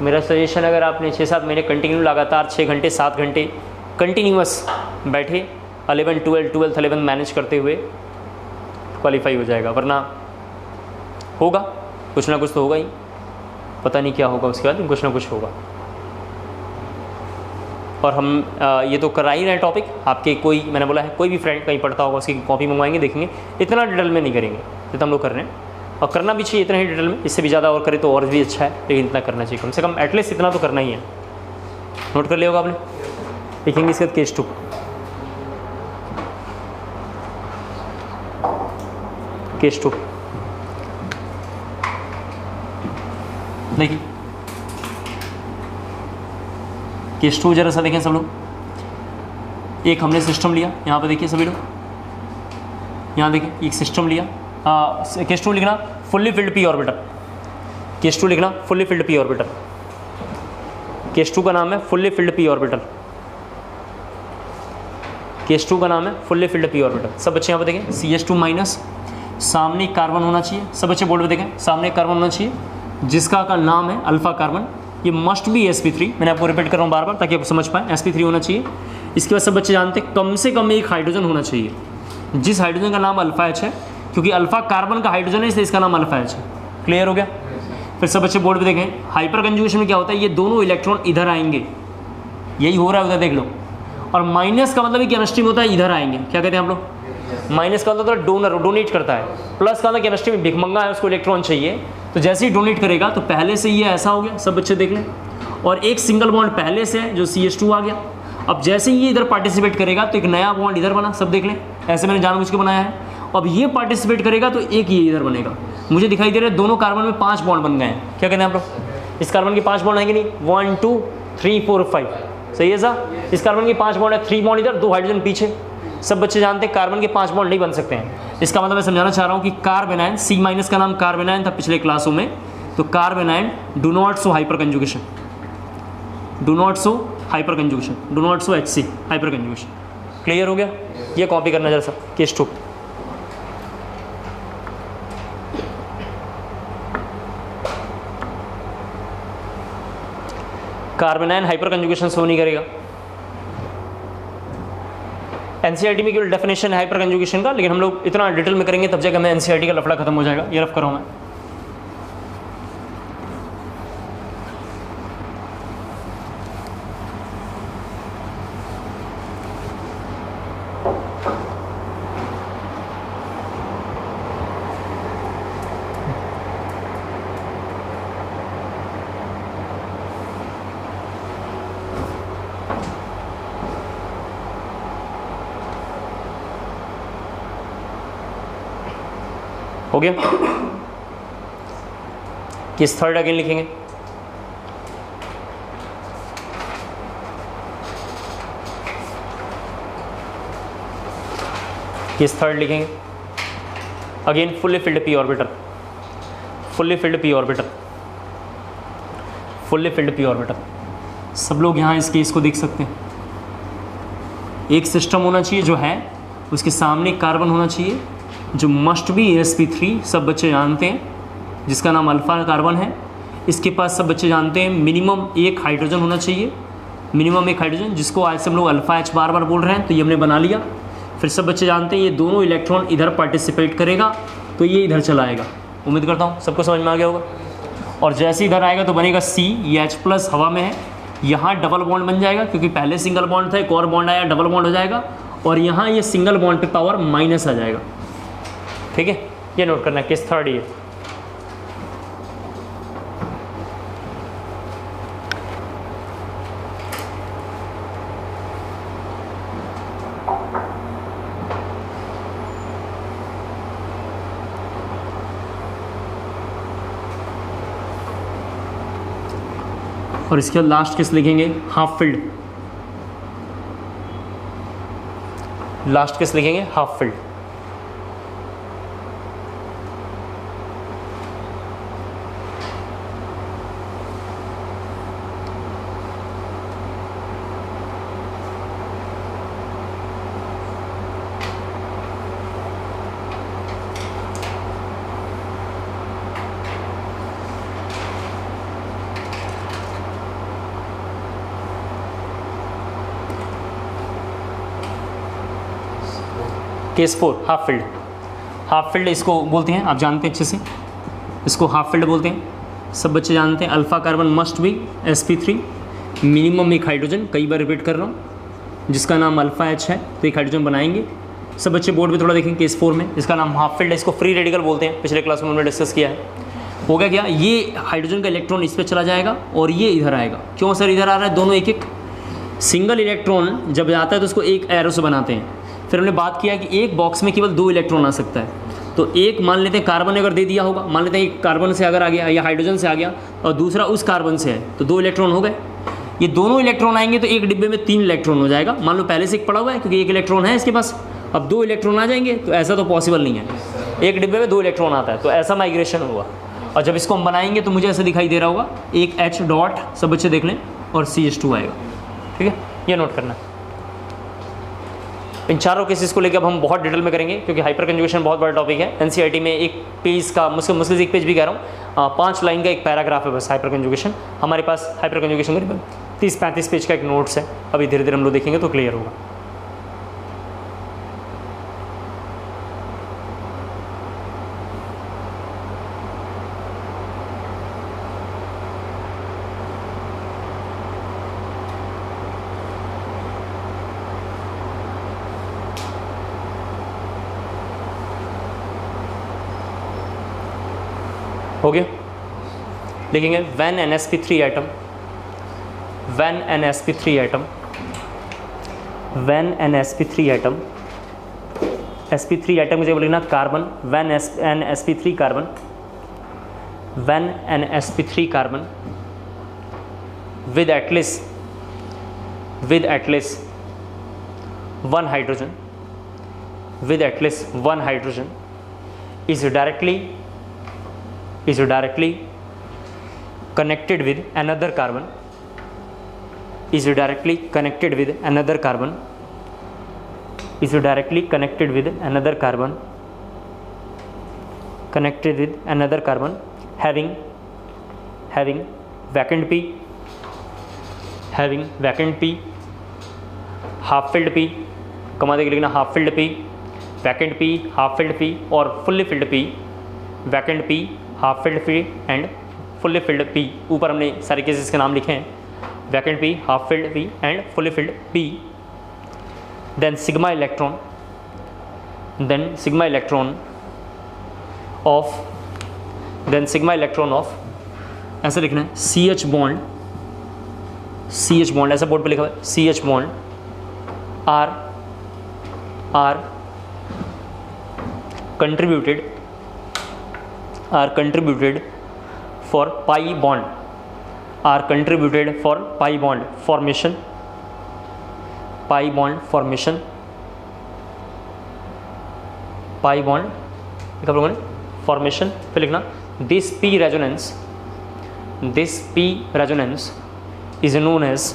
मेरा सजेशन, अगर आपने 6-7 महीने कंटिन्यू लगातार 6 घंटे 7 घंटे कंटिन्यूअस बैठे 11, 12th 11th मैनेज करते हुए क्वालिफाई हो जाएगा, वरना होगा कुछ ना कुछ तो होगा ही, पता नहीं क्या होगा उसके बाद, कुछ ना कुछ होगा। और हम ये तो करा ही रहे हैं टॉपिक आपके, कोई मैंने बोला है कोई भी फ्रेंड कहीं पढ़ता होगा उसकी कॉपी मंगवाएंगे, देखेंगे, इतना डिटेल में नहीं करेंगे जितना हम लोग कर रहे हैं, और करना भी चाहिए इतना ही डिटेल में, इससे भी ज़्यादा और करे तो और भी अच्छा है, लेकिन इतना करना चाहिए, कम से कम एटलीस्ट इतना तो करना ही है। नोट कर लिया होगा आपने, लिखेंगे इसके बाद केस 2। केस 2 देखिए, केस 2 जरा सा देखें सब लोग। एक हमने सिस्टम लिया, यहाँ पे देखिए सभी लोग, यहाँ देखिए एक सिस्टम लिया, केस 2 लिखना fully filled P orbital, case 2 लिखना fully filled P orbital, case 2 का नाम है fully filled P orbital, case 2 का नाम है फुल्ली फिल्ड पी ऑर्बिटल। सब बच्चे यहाँ पे देखें, CH2 माइनस, सामने कार्बन होना चाहिए, सब बच्चे बोर्ड पे देखें, सामने कार्बन होना चाहिए जिसका का नाम है अल्फा कार्बन, ये मस्ट भी sp3, मैंने आपको रिपीट कर रहा हूँ बार बार ताकि आप समझ पाएँ, sp3 होना चाहिए। इसके बाद सब बच्चे जानते हैं कम से कम एक हाइड्रोजन होना चाहिए, जिस हाइड्रोजन का नाम अल्फा एच है, क्योंकि अल्फा कार्बन का हाइड्रोजन है इसलिए इसका नाम अल्फा एच है। क्लियर हो गया। फिर सब बच्चे बोर्ड पे देखें, हाइपर कंजुगेशन में क्या होता है, ये दोनों इलेक्ट्रॉन इधर आएंगे, यही हो रहा है उधर देख लो, और माइनस का मतलब केमिस्ट्री में होता है इधर आएंगे, क्या कहते हैं हम लोग, माइनस का मतलब डोनर डोनेट करता है, प्लस का मतलब केमिस्ट्री में भिखमंगा है उसको इलेक्ट्रॉन चाहिए, तो जैसे ही डोनेट करेगा तो पहले से ये ऐसा हो गया, सब बच्चे देख लें, और एक सिंगल बॉन्ड पहले से है जो CH2 आ गया। अब जैसे ही ये इधर पार्टिसिपेट करेगा तो एक नया बॉन्ड इधर बना, सब देख लें, ऐसे मैंने जानबूझ के बनाया है। अब ये पार्टिसिपेट करेगा तो एक ये इधर बनेगा, मुझे दिखाई दे रहा है दोनों कार्बन में 5 बॉन्ड बन गए हैं, क्या कहते हैं आप लोग, इस कार्बन के 5 बॉन्ड आएंगे नहीं, 1 2 3 4 5, सही है सा, इस कार्बन के 5 बॉन्ड है, 3 बॉन्ड इधर, 2 हाइड्रोजन पीछे। सब बच्चे जानते हैं कार्बन के 5 बॉन्ड नहीं बन सकते हैं, इसका मतलब मैं समझाना चाह रहा हूँ कि कार्बेनाइन, C- का नाम कार्बेनाइन था पिछले क्लासों में, तो कार्बेनाइन do not show hyper conjugation, do not show hyper conjugation, do not show HC hyper conjugation. Clear हो गया, ये कॉपी करना जरा सा, केस 2। कार्बेनाइन हाइपर कंजुगेशन शो नहीं करेगा, NCERT में केवल डेफिनेशन है हाइपर कंजुगेशन का, लेकिन हम लोग इतना डिटेल में करेंगे तब जाकर हमें NCERT का लफड़ा खत्म हो जाएगा। ये रफ कर रहा हूँ मैं, हो गया। केस थर्ड अगेन लिखेंगे। केस थर्ड लिखेंगे again fully filled P orbital, fully filled P orbital, fully filled P orbital. सब लोग यहाँ इस केस को देख सकते हैं। एक सिस्टम होना चाहिए जो है, उसके सामने कार्बन होना चाहिए जो मस्ट बी sp3, सब बच्चे जानते हैं, जिसका नाम अल्फा कार्बन है। इसके पास सब बच्चे जानते हैं मिनिमम एक हाइड्रोजन होना चाहिए, मिनिमम एक हाइड्रोजन, जिसको आज सब लोग अल्फा H बार बार बोल रहे हैं, तो ये हमने बना लिया। फिर सब बच्चे जानते हैं ये दोनों इलेक्ट्रॉन इधर पार्टिसिपेट करेगा तो ये इधर चला आएगा। उम्मीद करता हूँ सबको समझ में आ गया होगा। और जैसे इधर आएगा तो बनेगा C, ये H+ हवा में है, यहाँ डबल बॉन्ड बन जाएगा क्योंकि पहले सिंगल बॉन्ड था, एक और बॉन्ड आया डबल बॉन्ड हो जाएगा, और यहाँ ये सिंगल बॉन्ड पे पावर माइनस आ जाएगा। ठीक है, ये नोट करना है। केस थर्ड ये और इसके बाद लास्ट केस लिखेंगे हाफ फिल्ड, लास्ट केस लिखेंगे half filled. Case 4 half field, half field इसको बोलते हैं, आप जानते हैं अच्छे से, इसको हाफ फील्ड बोलते हैं। सब बच्चे जानते हैं alpha carbon must be sp3, minimum एक हाइड्रोजन, कई बार रिपीट कर रहा हूँ, जिसका नाम अल्फा H है, तो एक हाइड्रोजन बनाएंगे। सब बच्चे बोर्ड पे थोड़ा देखेंगे केस 4 में, इसका नाम हाफ फील्ड है, इसको फ्री रेडिकल बोलते हैं, पिछले क्लास में हमने डिस्कस किया है। हो गया क्या, ये हाइड्रोजन का इलेक्ट्रॉन इस पर चला जाएगा और ये इधर आएगा। क्यों सर इधर आ रहा है, दोनों एक एक, सिंगल इलेक्ट्रॉन जब जाता है तो उसको एक एरो से बनाते हैं। फिर हमने बात किया कि एक बॉक्स में केवल 2 इलेक्ट्रॉन आ सकता है, तो एक मान लेते हैं कार्बन अगर दे दिया होगा, मान लेते हैं एक कार्बन से अगर आ गया या हाइड्रोजन से आ गया और दूसरा उस कार्बन से है, तो 2 इलेक्ट्रॉन हो गए। ये दोनों इलेक्ट्रॉन आएंगे तो एक डिब्बे में 3 इलेक्ट्रॉन हो जाएगा। मान लो पहले से एक पड़ा हुआ है क्योंकि एक इलेक्ट्रॉन है इसके पास, अब 2 इलेक्ट्रॉन आ जाएंगे, तो ऐसा तो पॉसिबल नहीं है, एक डिब्बे में 2 इलेक्ट्रॉन आता है, तो ऐसा माइग्रेशन हुआ। और जब इसको हम बनाएंगे तो मुझे ऐसा दिखाई दे रहा होगा, एक H डॉट, सब बच्चे देख लें, और CH2 आएगा। ठीक है, ये नोट करना। इन चारों केसेस को लेकर अब हम बहुत डिटेल में करेंगे क्योंकि हाइपर कंजुगेशन बहुत बड़ा टॉपिक है। एनसीईआरटी में एक पेज का मुश्किल से एक पेज भी कह रहा हूँ, 5 लाइन का एक पैराग्राफ है बस हाइपर कंजुगेशन। हमारे पास हाइपर कंजुगेशन करीबन 30-35 पेज का एक नोट्स है, अभी धीरे धीरे हम लोग देखेंगे तो क्लियर होगा। हो गया, लिखेंगे when an sp3 atom, when an sp3 atom, when an sp3 atom, sp3 atom की जगह लिखना carbon, when an sp3 carbon, when an sp3 carbon with at least 1 hydrogen, with at least 1 hydrogen is directly connected with another carbon, is directly connected with another carbon, is directly connected with another carbon, connected with another carbon having vacant p, having vacant p, half filled p, कमा देके लिखना half filled p, vacant p, half filled p और fully filled p, vacant p, half filled P and fully filled P. ऊपर हमने सारे केसेस के नाम लिखे हैं, vacant P, half filled P and fully filled P. Then sigma electron of ऐसा लिखना है CH बॉन्ड, ऐसा बोर्ड पे लिखा हुआ है CH bond are contributed are contributed for pi bond, are contributed for pi bond formation, pi bond formation, pi bond लिखा लोगों ने formation, फिर लिखना this p resonance, this p resonance is known as,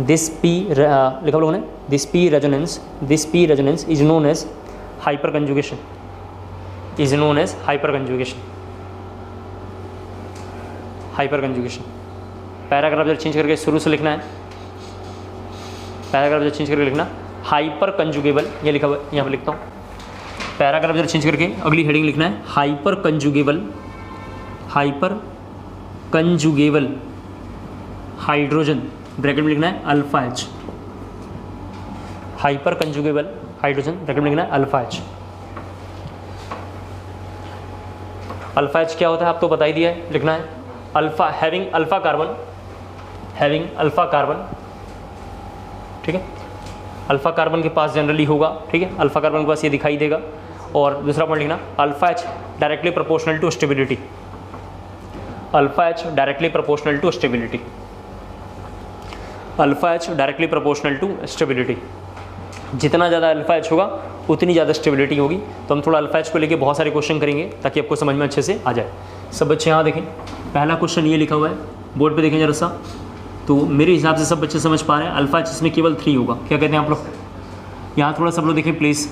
this p लिखा लोगों ने this p resonance, this p resonance is known as hyperconjugation, is known as hyperconjugation, hyperconjugation। Paragraph जब चेंज करके शुरू से लिखना है, पैराग्राफ जब चेंज करके लिखना हाइपर कंजुगेबल, ये लिखा हुआ यहाँ पे लिखता हूँ। पैराग्राफ जब चेंज करके अगली हेडिंग लिखना है hyper conjugable, hyper conjugable hydrogen, bracket में लिखना है alpha H, hyper conjugable hydrogen, bracket में लिखना है अल्फा एच। अल्फा एच क्या होता है आप तो बता ही दिया है, लिखना है alpha having alpha carbon, having alpha carbon, ठीक है। अल्फा कार्बन के पास जनरली होगा, ठीक है, अल्फा कार्बन के पास ये दिखाई देगा। और दूसरा पॉइंट लिखना alpha H directly proportional to stability, alpha H directly proportional to stability, alpha H directly proportional to stability. जितना ज़्यादा अल्फा एच होगा उतनी ज़्यादा स्टेबिलिटी होगी। तो हम थोड़ा अल्फा एच को लेके बहुत सारे क्वेश्चन करेंगे ताकि आपको समझ में अच्छे से आ जाए। सब बच्चे यहाँ देखें, पहला क्वेश्चन ये लिखा हुआ है, बोर्ड पे देखें जरा सा। तो मेरे हिसाब से सब बच्चे समझ पा रहे हैं अल्फा एच इसमें केवल 3 होगा। क्या कहते हैं आप लोग? यहाँ थोड़ा सब लोग देखें प्लीज़,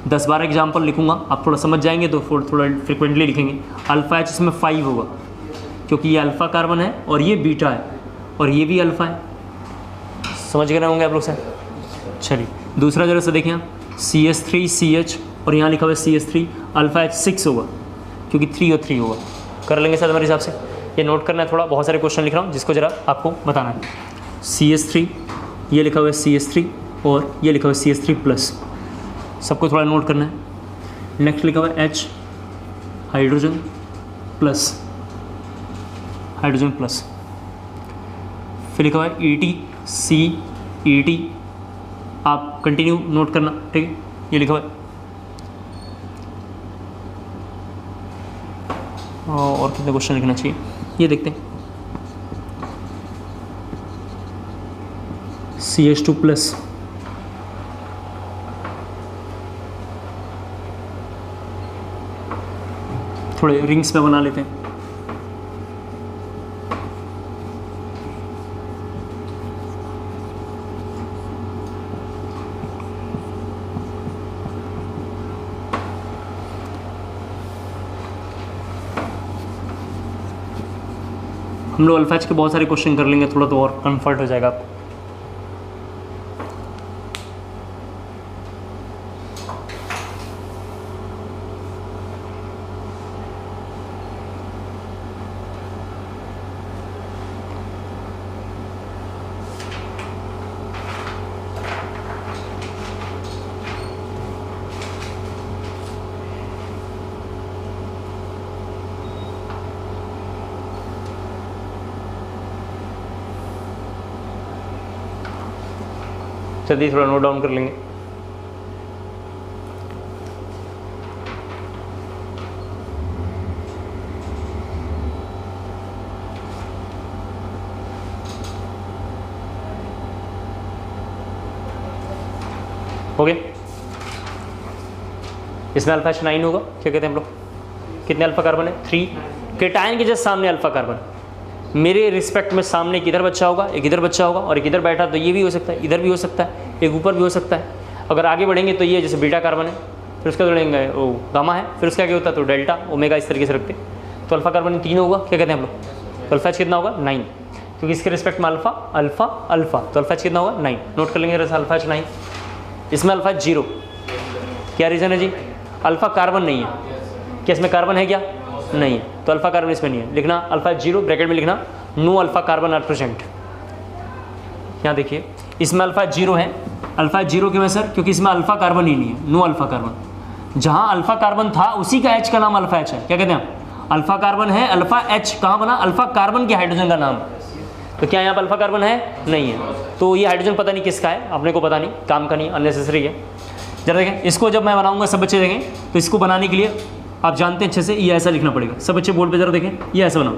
10-12 एग्जाम्पल लिखूंगा, आप थोड़ा समझ जाएंगे तो थोड़ा फ्रिक्वेंटली लिखेंगे। अल्फा एच इसमें 5 होगा क्योंकि ये अल्फा कार्बन है और ये बीटा है और ये भी अल्फा है। समझ गए होंगे आप लोग से? चलिए दूसरा जरा से देखें आप, CH3CH और यहाँ लिखा हुआ है CH3, अल्फा एच 6 होगा क्योंकि 3 और 3 होगा। कर लेंगे सर हमारे हिसाब से, ये नोट करना है। थोड़ा बहुत सारे क्वेश्चन लिख रहा हूँ जिसको जरा आपको बताना है। CH3, ये लिखा हुआ है CH3 और ये लिखा हुआ है CH3+, सबको थोड़ा नोट करना है। नेक्स्ट लिखा हुआ है H, hydrogen plus, hydrogen plus. फिर लिखा हुआ है ET, आप कंटिन्यू नोट करना, ठीक है। ये लिखा हुआ है और कितने क्वेश्चन लिखना चाहिए ये देखते हैं। CH2+, थोड़े रिंग्स पे बना लेते हैं। हम लोग अल्फा एच के बहुत सारे क्वेश्चन कर लेंगे, थोड़ा तो और कंफर्ट हो जाएगा आपको। जल्दी थोड़ा नोट डाउन कर लेंगे। ओके, इसमें अल्फा एच 9 होगा। क्या कहते हैं हम लोग? कितने अल्फा कार्बन है? 3। केटायन के जस्ट सामने अल्फा कार्बन, मेरे रिस्पेक्ट में सामने एक इधर बच्चा होगा, एक इधर बच्चा होगा और एक इधर बैठा, तो ये भी हो सकता है, इधर भी हो सकता है, एक ऊपर भी हो सकता है। अगर आगे बढ़ेंगे तो ये जैसे बीटा कार्बन है, फिर उसके बढ़ेंगे वो गामा है, फिर उसका क्या होता है तो डेल्टा, ओमेगा, इस तरीके से रखते। तो अल्फा कार्बन 3 होगा। क्या कहते हैं हम लोग? तो अल्फा एच कितना होगा? 9, क्योंकि इसके रिस्पेक्ट में अल्फा अल्फा अल्फा, तो अल्फा एच कितना होगा? 9। नोट कर लेंगे अल्फा एच 9। इसमें अल्फा एच 0, क्या रीज़न है जी? अल्फा कार्बन नहीं है। क्या इसमें कार्बन है? क्या नहीं है, तो अल्फा कार्बन इसमें नहीं है। लिखना अल्फा एच 0, ब्रैकेट में लिखना no alpha carbon are present. यहाँ देखिए इसमें अल्फा 0 है, अल्फा 0 क्यों है सर? क्योंकि इसमें अल्फा कार्बन ही नहीं है, नो अल्फा कार्बन। जहाँ अल्फा कार्बन था उसी का एच का नाम अल्फा एच है। क्या कहते हैं आप? अल्फा कार्बन है, अल्फा एच कहाँ बना? अल्फा कार्बन के हाइड्रोजन का नाम। तो क्या यहाँ पर अल्फा कार्बन है? नहीं है। तो ये हाइड्रोजन पता नहीं किसका है, अपने को पता नहीं, काम का नहीं, अननेसेसरी है। जरा देखें इसको, जब मैं बनाऊंगा सब बच्चे देखें, तो इसको बनाने के लिए आप जानते हैं अच्छे से, ये ऐसा लिखना पड़ेगा। सब बच्चे बोर्ड पे जरा देखें, ये ऐसा बनाओ।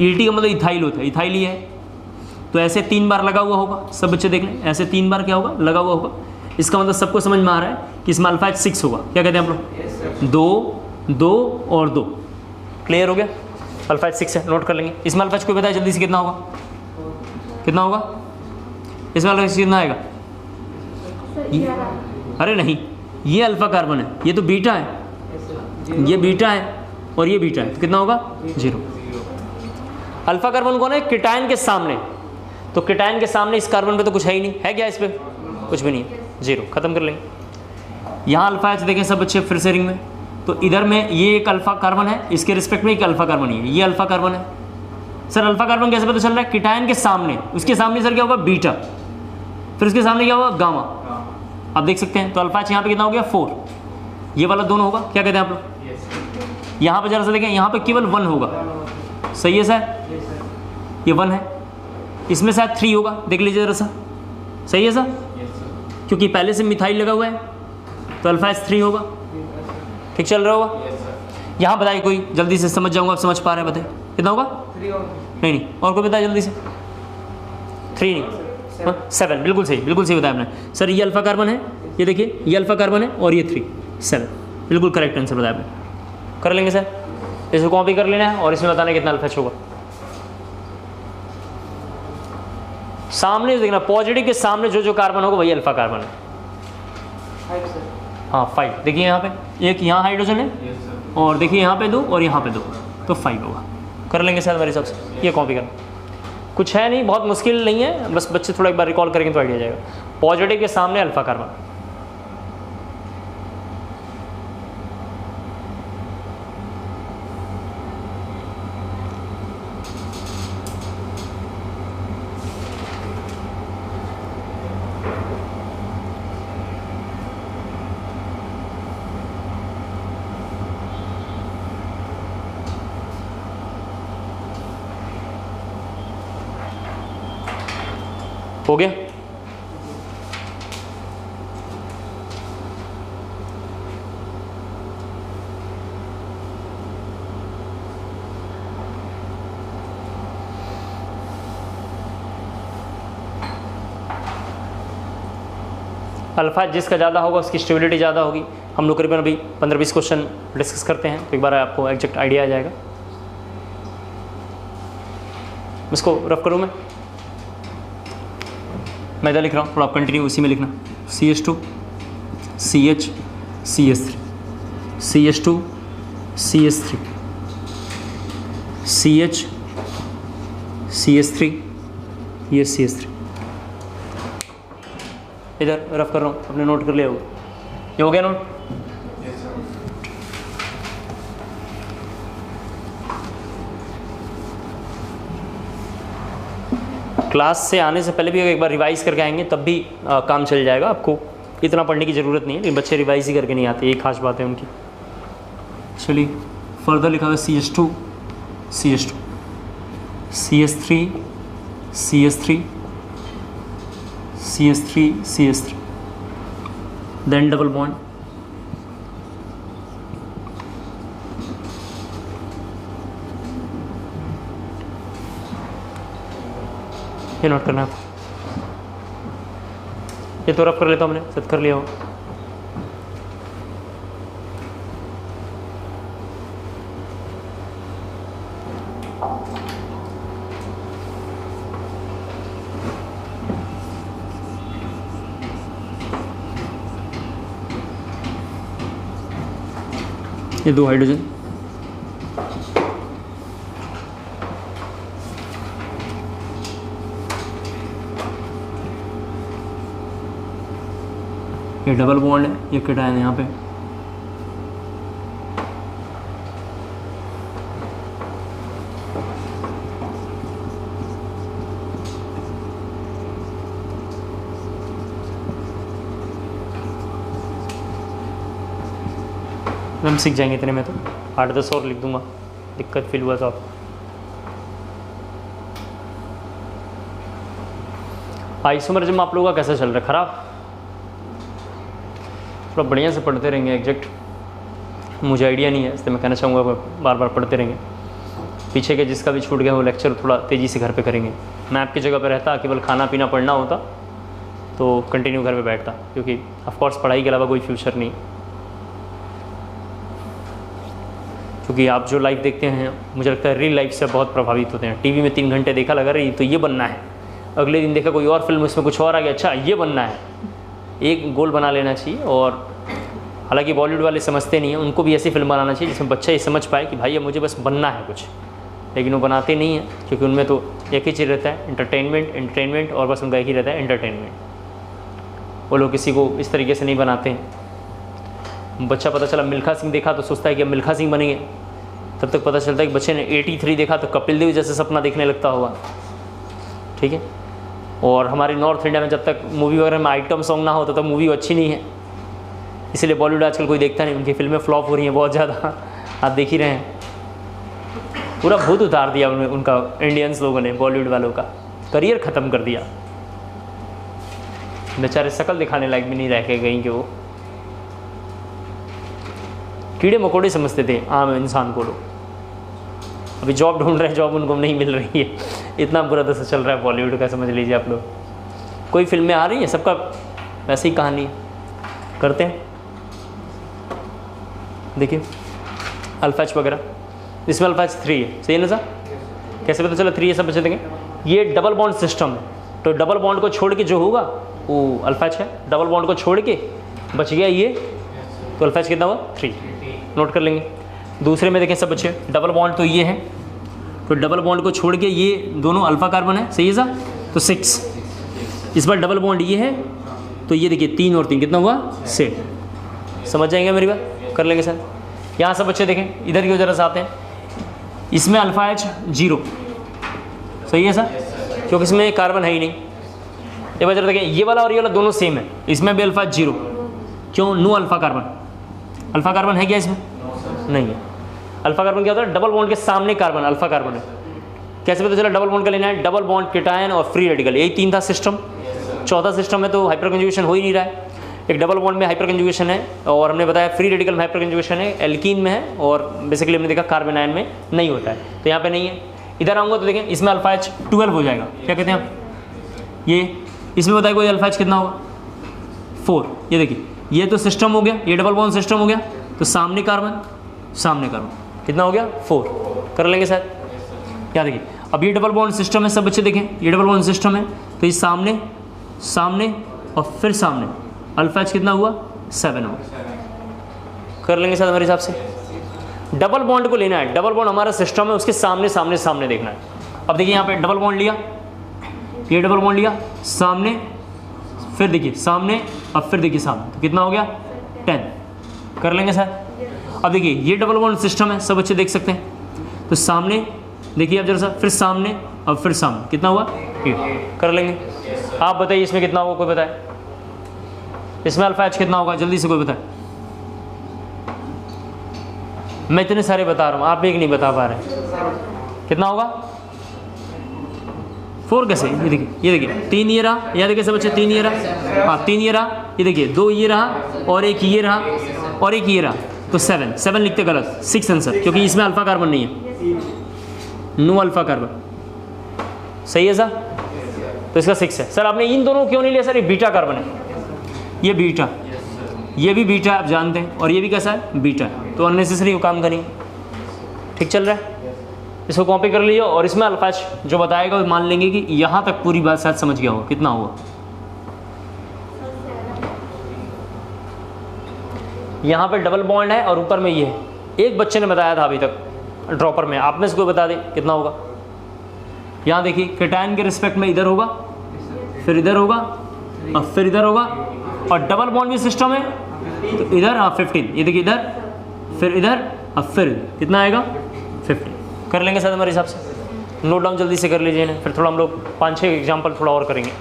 ET का मतलब इथाइल होता है, इथाइल ही है, तो ऐसे 3 बार लगा हुआ होगा। सब बच्चे देख लें, ऐसे 3 बार क्या होगा, लगा हुआ होगा। इसका मतलब सबको समझ में आ रहा है कि इसमें अल्फा 6 होगा। क्या कहते हैं आप लोग? 2 2 और 2। क्लियर हो गया? अल्फा 6 है, नोट कर लेंगे। इसमें अल्फा को बताया जल्दी से कितना होगा, कितना होगा इसमें अल्फा कितना आएगा? अरे नहीं, ये अल्फा कार्बन है, ये तो बीटा है, ये बीटा है और ये बीटा है, तो कितना होगा? 0। अल्फा कार्बन कौन है? कीटायन के सामने। तो कीटायन के सामने इस कार्बन पे तो कुछ है ही नहीं, है क्या इस पे? कुछ भी नहीं है, 0। खत्म कर लेंगे। यहाँ अल्फा H देखें सब बच्चे फिर से रिंग में, तो इधर में ये एक अल्फा कार्बन है, इसके रिस्पेक्ट में एक अल्फा कार्बन है, ये अल्फा कार्बन है। सर अल्फा कार्बन कैसे पता चल रहा है? कीटायन के सामने, उसके सामने सर क्या होगा? बीटा, फिर उसके सामने क्या होगा? गामा। आप देख सकते हैं, तो अल्फा H यहाँ पे कितना हो गया? 4। ये वाला दोनों होगा। क्या कहते हैं आप लोग? यहाँ पे जरा सा देखें, यहाँ पे केवल 1 होगा। सही है सर? ये 1 है, इसमें शायद 3 होगा, देख लीजिए जरा सा। सही है सर? क्योंकि पहले से मिथाइल लगा हुआ है, तो अल्फा H 3 होगा। ठीक चल रहा होगा? यहाँ बताइए कोई, जल्दी से समझ जाऊँगा, आप समझ पा रहे हैं, बताइए कितना होगा? 3 होगा। नहीं, और कोई बताया जल्दी से? 3 नहीं, 7। बिल्कुल सही, बिल्कुल सही बताया आपने। सर ये अल्फा कार्बन है, ये देखिए ये अल्फा कार्बन है, और ये 3 7। बिल्कुल करेक्ट आंसर बताया आपने। कर लेंगे सर, इसको कॉपी कर लेना है और इसमें बताना कितना अल्फा H होगा। सामने देखना, पॉजिटिव के सामने जो जो कार्बन होगा वही अल्फा कार्बन है। 5 सर। हाँ 5। देखिए यहाँ पे एक यहाँ हाइड्रोजन है, और देखिए यहाँ पे 2 और यहाँ पे 2, तो 5 होगा। कर लेंगे शायद मेरे हिसाब से, ये कॉपी करना कुछ है नहीं, बहुत मुश्किल नहीं है, बस बच्चे थोड़ा एक बार रिकॉल करेंगे तो आइडिया जाएगा। पॉजिटिव के सामने अल्फा कार्बन। हो गया? अल्फा जिसका ज़्यादा होगा उसकी स्टेबिलिटी ज़्यादा होगी। हम लोग करीबन अभी 15-20 क्वेश्चन डिस्कस करते हैं, तो एक बार आपको एग्जैक्ट आइडिया आ जाएगा। इसको रफ करूँ मैं इधर लिख रहा हूँ, थोड़ा आप कंटिन्यू उसी में लिखना। CH2 CH CH3 CH2 CH3 CH CH3 ये CH3। इधर रफ कर रहा हूँ, अपने नोट कर लिया होगा। ये हो गया नोट? क्लास से आने से पहले भी एक बार रिवाइज करके आएंगे, तब भी काम चल जाएगा। आपको इतना पढ़ने की ज़रूरत नहीं है, लेकिन बच्चे रिवाइज ही करके नहीं आते, ये खास बात है उनकी। चलिए फर्दर लिखा हुआ CH2 CH2 CH3 CH3 CH3 CH3, then double bond, ये नोट करना है। ये तो रफ कर लेता हूँ, हमने सब कर लिया हो। ये 2 हाइड्रोजन, ये डबल बॉन्ड है, ये कीटायन है यहाँ पे। हम सीख जाएंगे इतने में, तो 8-10 और लिख दूंगा, दिक्कत फील हुआ तो आप। आइसोमरिज्म आप लोगों का कैसा चल रहा है? खराब? थोड़ा बढ़िया से पढ़ते रहेंगे एग्जैक्ट। मुझे आइडिया नहीं है, इसलिए मैं कहना चाहूँगा बार बार पढ़ते रहेंगे। पीछे के जिसका भी छूट गया वो लेक्चर थोड़ा तेज़ी से घर पे करेंगे। मैं आपकी जगह पे रहता, केवल खाना पीना पढ़ना होता तो कंटिन्यू घर पे बैठता, क्योंकि ऑफकोर्स पढ़ाई के अलावा कोई फ्यूचर नहीं। क्योंकि आप जो लाइफ देखते हैं मुझे लगता है रियल लाइफ से बहुत प्रभावित होते हैं। टीवी में 3 घंटे देखा लगा रही तो ये बनना है, अगले दिन देखा कोई और फिल्म, उसमें कुछ और आ गया, अच्छा ये बनना है। एक गोल बना लेना चाहिए। और हालांकि बॉलीवुड वाले समझते नहीं हैं, उनको भी ऐसी फिल्म बनाना चाहिए जिसमें बच्चा ये समझ पाए कि भाई ये मुझे बस बनना है कुछ, लेकिन वो बनाते नहीं हैं क्योंकि उनमें तो एक ही चीज़ रहता है, एंटरटेनमेंट, और बस उनका एक ही रहता है एंटरटेनमेंट। वो लोग किसी को इस तरीके से नहीं बनाते हैं। बच्चा पता चला मिल्खा सिंह देखा तो सोचता है कि अब मिल्खा सिंह बनेंगे, तब तक पता चलता है कि बच्चे ने 83 देखा तो कपिल देव जैसे सपना देखने लगता होगा। ठीक है। और हमारे नॉर्थ इंडिया में जब तक मूवी वगैरह में आइटम सॉन्ग ना हो तब तक मूवी अच्छी नहीं है, इसलिए बॉलीवुड आजकल कोई देखता नहीं, उनकी फिल्में फ्लॉप हो रही हैं बहुत ज़्यादा, आप देख ही रहे हैं। पूरा भूत उतार दिया उनका इंडियंस लोगों ने, बॉलीवुड वालों का करियर ख़त्म कर दिया। बेचारे शकल दिखाने लायक भी नहीं रह के गई कि वो कीड़े मकोड़े समझते थे आम इंसान को लोग। अभी जॉब ढूंढ रहे हैं, जॉब उनको नहीं मिल रही है, इतना बुरा दशा चल रहा है बॉलीवुड का, समझ लीजिए आप लोग। कोई फिल्में आ रही हैं, सबका वैसे ही कहानी करते हैं। देखिए अल्फाज वगैरह, इसमें अल्फाज 3 है, सही है ना सर? कैसे पता चला 3 है? सब बच्चे देखें ये डबल बॉन्ड सिस्टम है, तो डबल बॉन्ड को छोड़ के जो होगा वो अल्फाज है। डबल बॉन्ड को छोड़ के बच गया ये, तो अल्फाज कितना हुआ? 3, नोट कर लेंगे। दूसरे में देखें सब बच्चे, डबल बॉन्ड तो ये है, तो डबल बॉन्ड को छोड़ के ये दोनों अल्फा कार्बन है, सही है सर? तो 6। इस बार डबल बॉन्ड ये है, तो ये देखिए 3 और 3 कितना हुआ? 6। समझ जाएंगे मेरी बात? कर लेंगे सर। यहाँ सब बच्चे देखें, इधर की वजह से आते हैं, इसमें अल्फा H 0, सही है सर? क्योंकि इसमें कार्बन है ही नहीं। ये वजह देखें, ये वाला और ये वाला दोनों सेम है, इसमें भी अल्फा 0, क्यों? No alpha carbon. Alpha carbon है क्या इसमें? नहीं है। अल्फा कार्बन क्या होता है? डबल बॉन्ड के सामने कार्बन अल्फा कार्बन है। कैसे पता चला? डबल बॉन्ड का लेना है, डबल बॉन्ड केटायन और फ्री रेडिकल, यही 3 था सिस्टम। चौथा सिस्टम में तो हाइपर कंजुगेशन हो ही नहीं रहा है। एक डबल बॉन्ड में हाइपर कंजुगेशन है, और हमने बताया फ्री रेडिकल में हाइपर कंजुगेशन है, एल्कीन में है, और बेसिकली हमने देखा कार्बन आयन में नहीं होता है, तो यहाँ पे नहीं है। इधर आऊँगा तो देखें, इसमें अल्फा H 12 हो जाएगा। क्या कहते हैं आप? ये इसमें बताइए कोई अल्फा H कितना होगा? 4। ये देखिए, ये तो सिस्टम हो गया, ये डबल बॉन्ड सिस्टम हो गया, तो सामने कार्बन कितना हो गया? 4। कर लेंगे सर? क्या देखिए, अब ये डबल बॉन्ड सिस्टम है, सब बच्चे देखें, ये डबल बॉन्ड सिस्टम है, तो ये सामने और फिर सामने, अल्फा H कितना हुआ? 7 हुआ। कर लेंगे सर हमारे हिसाब से? डबल बॉन्ड को लेना है, डबल बॉन्ड हमारा सिस्टम है, उसके सामने देखना है। अब देखिए यहाँ पे डबल बॉन्ड लिया, ये डबल बॉन्ड लिया, सामने, फिर देखिए सामने, अब फिर देखिए सामने, तो कितना हो गया? 10। कर लेंगे सर? अब देखिए ये डबल बॉन्ड सिस्टम है, सब बच्चे देख सकते हैं, तो सामने देखिए आप जरा सा, फिर सामने, अब फिर सामने, कितना हुआ? 8। कर लेंगे? आप बताइए इसमें कितना होगा, कोई बताए? इसमें अल्फा H कितना होगा? जल्दी से कोई बताए। मैं इतने सारे बता रहा हूँ, आप एक नहीं बता पा रहे। कितना होगा? 4 कैसे? ये देखिए 3 ये रहा, यहाँ देखिए सब बच्चे 3 ये रहा, हाँ 3 ये रहा, ये देखिए 2 ये रहा, और 1 ये रहा, और 1 ये रहा, तो 7 लिखते गलत, 6 आंसर, क्योंकि इसमें अल्फा कार्बन नहीं है, नो अल्फा कार्बन। सही है सर? तो इसका 6 है। सर आपने इन दोनों क्यों नहीं लिया सर? ये बीटा कार्बन है, ये बीटा, ये भी बीटा आप जानते हैं, और ये भी कैसा है? बीटा है, तो अननेसेसरी वो काम करेंगे। ठीक चल रहा है? इसको कॉपी कर लीजिए, और इसमें अल्फा H जो बताएगा मान लेंगे कि यहाँ तक पूरी बात शायद समझ गया होगा। कितना होगा? यहाँ पे डबल बॉन्ड है और ऊपर में ये है। एक बच्चे ने बताया था अभी तक ड्रॉपर में, आप में से कोई बता दे कितना होगा? यहाँ देखिए केटायन के रिस्पेक्ट में इधर होगा, फिर इधर होगा, और फिर इधर होगा, और डबल बॉन्ड भी सिस्टम है, तो इधर 15, ये देखिए इधर, फिर इधर, और फिर कितना आएगा? 15। कर लेंगे सर हमारे हिसाब से? नोट डाउन जल्दी से कर लीजिए ना, फिर थोड़ा हम लोग 5-6 एग्जाम्पल थोड़ा और करेंगे।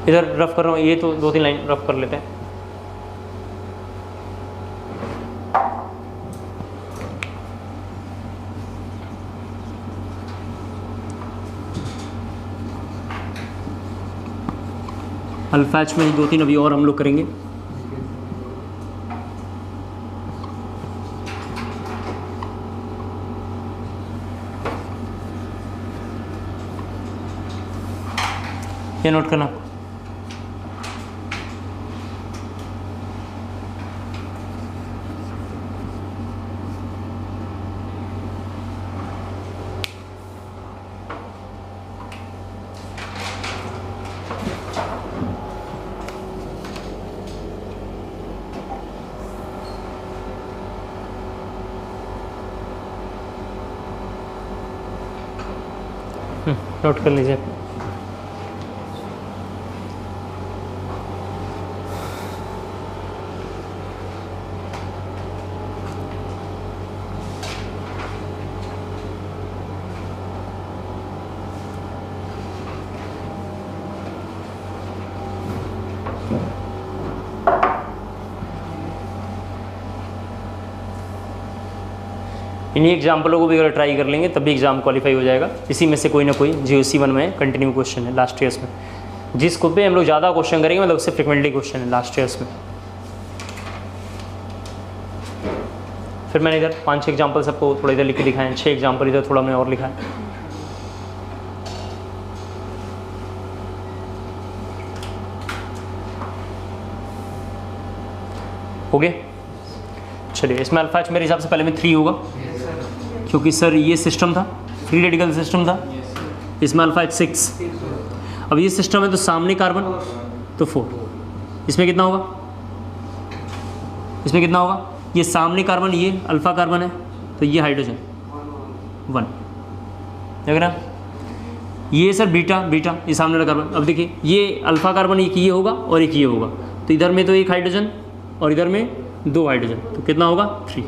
इधर रफ कर रहा हूँ, ये तो 2-3 लाइन रफ कर लेते हैं। अल्फा एच में 2-3 अभी और हम लोग करेंगे। ये नोट करना। नोट कर लीजिए। इन्हीं एग्जाम्पलों को भी अगर ट्राई कर लेंगे तब भी एग्जाम क्वालिफाई हो जाएगा। इसी में से कोई ना कोई GOC 1 में कंटिन्यू क्वेश्चन है लास्ट ईयर्स में। जिस ग्रुप पे हम लोग ज़्यादा क्वेश्चन करेंगे मतलब उससे फ्रिक्वेंटली क्वेश्चन है लास्ट ईयर्स में। फिर मैंने इधर 5-6 एग्जाम्पल सबको थोड़ा इधर लिख के दिखाए हैं, 6 एग्जाम्पल इधर थोड़ा मैंने और लिखा है। हो गया? चलिए, इसमें अल्फा एच मेरे हिसाब से पहले में 3 होगा क्योंकि सर ये सिस्टम था, फ्री रेडिकल सिस्टम था। इसमें अल्फा एच 6। अब ये सिस्टम है तो सामने कार्बन तो 4। इसमें कितना होगा? इसमें कितना होगा? ये सामने कार्बन, ये अल्फा कार्बन है तो ये हाइड्रोजन 1, देख रहे हैं? ये सर बीटा बीटा, ये सामने वाला कार्बन। अब देखिए ये अल्फा कार्बन एक ये होगा और एक ये होगा, तो इधर में तो एक हाइड्रोजन और इधर में 2 हाइड्रोजन, तो कितना होगा? 3।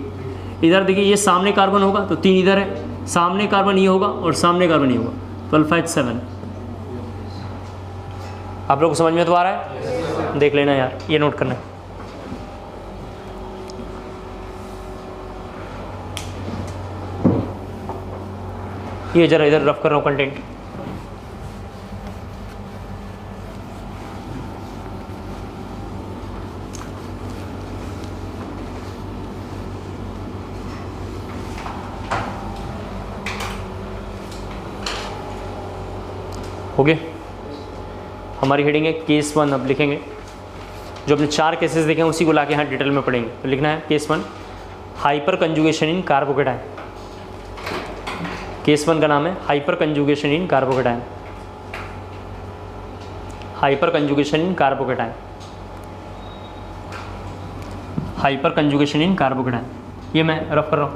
इधर देखिए ये सामने कार्बन होगा तो 3 इधर है, सामने कार्बन ये होगा और सामने कार्बन ये होगा, तो अल्फा एच 7। आप लोग को समझ में तो आ रहा है? देख लेना यार, ये नोट करना है। ये जरा इधर रफ कर रहा हूँ कंटेंट। हो गया? हमारी हेडिंग है केस 1। अब लिखेंगे जो अपने 4 केसेस देखे हैं उसी को लाके यहाँ डिटेल में पढ़ेंगे। तो लिखना है केस 1 हाइपर कंजुगेशन इन कार्बोकेटाइन। केस 1 का नाम है हाइपर कंजुगेशन इन कार्बोकेटाइन। हाइपर कंजुगेशन इन कार्बोकेटाइन। हाइपर कंजुगेशन इन कार्बोकेटाइन, ये मैं रफ कर रहा हूँ।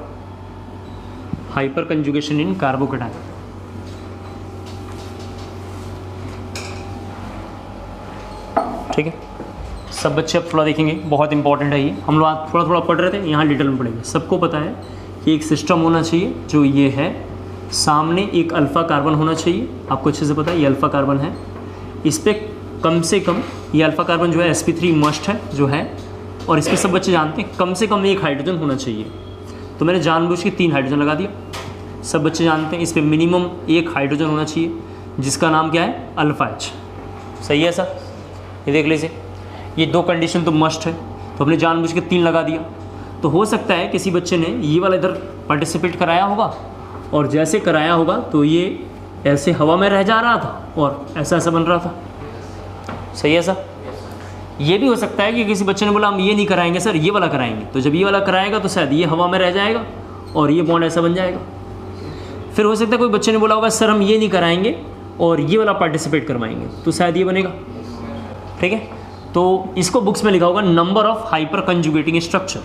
हाइपर कंजुगेशन इन कार्बोकेटाइन। ठीक है, सब बच्चे अब थोड़ा देखेंगे, बहुत इंपॉर्टेंट है ये। हम लोग आज थोड़ा थोड़ा पढ़ रहे थे, यहाँ डिटेल में पढ़ेंगे। सबको पता है कि एक सिस्टम होना चाहिए जो ये है, सामने एक अल्फ़ा कार्बन होना चाहिए। आपको अच्छे से पता है ये अल्फ़ा कार्बन है, इस पर कम से कम ये अल्फ़ा कार्बन जो है sp3 मस्ट है जो है, और इस पर सब बच्चे जानते हैं कम से कम एक हाइड्रोजन होना चाहिए। तो मैंने जानबूझ के 3 हाइड्रोजन लगा दिया। सब बच्चे जानते हैं इस पर मिनिमम एक हाइड्रोजन होना चाहिए जिसका नाम क्या है? Alpha H. सही है सर? ये देख लीजिए, ये 2 कंडीशन तो मस्ट है, तो हमने जानबूझ के 3 लगा दिया। तो हो सकता है किसी बच्चे ने ये वाला इधर पार्टिसिपेट कराया होगा, और जैसे कराया होगा तो ये ऐसे हवा में रह जा रहा था और ऐसा ऐसा बन रहा था। सही है सर? ये भी हो सकता है कि किसी बच्चे ने बोला हम ये नहीं कराएंगे सर, ये वाला कराएंगे, तो जब ये वाला कराएगा तो शायद ये हवा में रह जाएगा और ये बॉन्ड ऐसा बन जाएगा। फिर हो सकता है कोई बच्चे ने बोला होगा सर हम ये नहीं कराएंगे और ये वाला पार्टिसिपेट करवाएंगे, तो शायद ये बनेगा। ठीक है, तो इसको बुक्स में लिखा होगा number of hyper conjugating structure.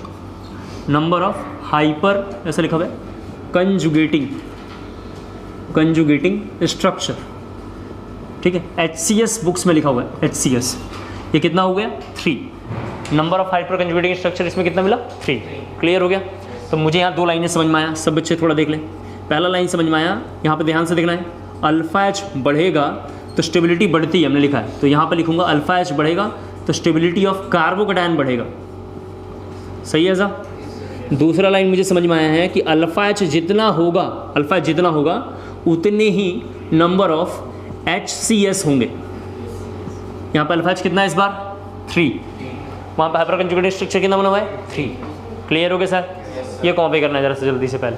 Number of hyper ऐसा लिखा हुआ है कंजुगेटिंग स्ट्रक्चर। ठीक है, HCS बुक्स में लिखा हुआ है HCS। ये कितना हो गया? 3। Number of hyper conjugating structure इसमें कितना मिला? 3। क्लियर हो गया? तो मुझे यहाँ 2 लाइनें समझ में आया, सब बच्चे थोड़ा देख लें। पहला लाइन समझ में आया, यहाँ पे ध्यान से देखना है। अल्फ़ा एच बढ़ेगा तो स्टेबिलिटी बढ़ती है, हमने लिखा है, तो यहाँ पर लिखूंगा अल्फा एच बढ़ेगा तो स्टेबिलिटी ऑफ कार्बोकैटायन बढ़ेगा। सही है साहब। दूसरा लाइन मुझे समझ में आया है कि अल्फा एच जितना होगा, अल्फा एच जितना होगा उतने ही नंबर ऑफ HCS होंगे। यहाँ पर अल्फा एच कितना है इस बार 3, वहाँ पर हाइपर कंजुगेटेड स्ट्रक्चर कितना बना हुआ है 3। क्लियर हो गया सर? ये कॉपी करना है जरा से जल्दी से पहले।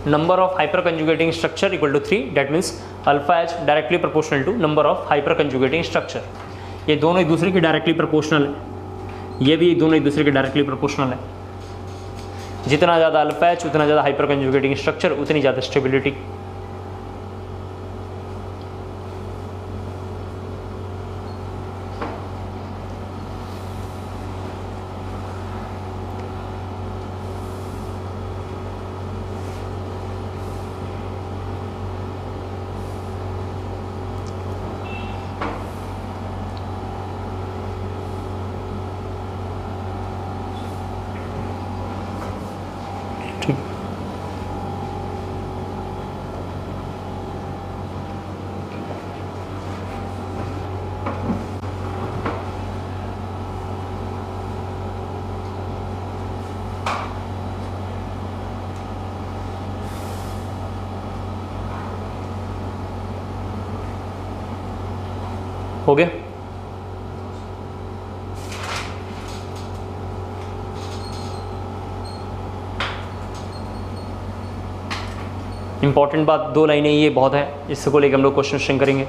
Number of hyper conjugating structure equal to 3, that means alpha H directly proportional to number of hyper conjugating structure. ये दोनों एक दूसरे के डायरेक्टली प्रोपोर्शनल है, ये भी दोनों एक दूसरे के डायरेक्टली प्रोपोर्शनल है। जितना ज़्यादा अल्फा एच उतना ज़्यादा हाइपर कंजुगेटिंग स्ट्रक्चर, उतनी ज़्यादा स्टेबिलिटी। हो गया? इंपॉर्टेंट बात 2 लाइनें ये बहुत है, इसको लेकर हम लोग क्वेश्चन करेंगे।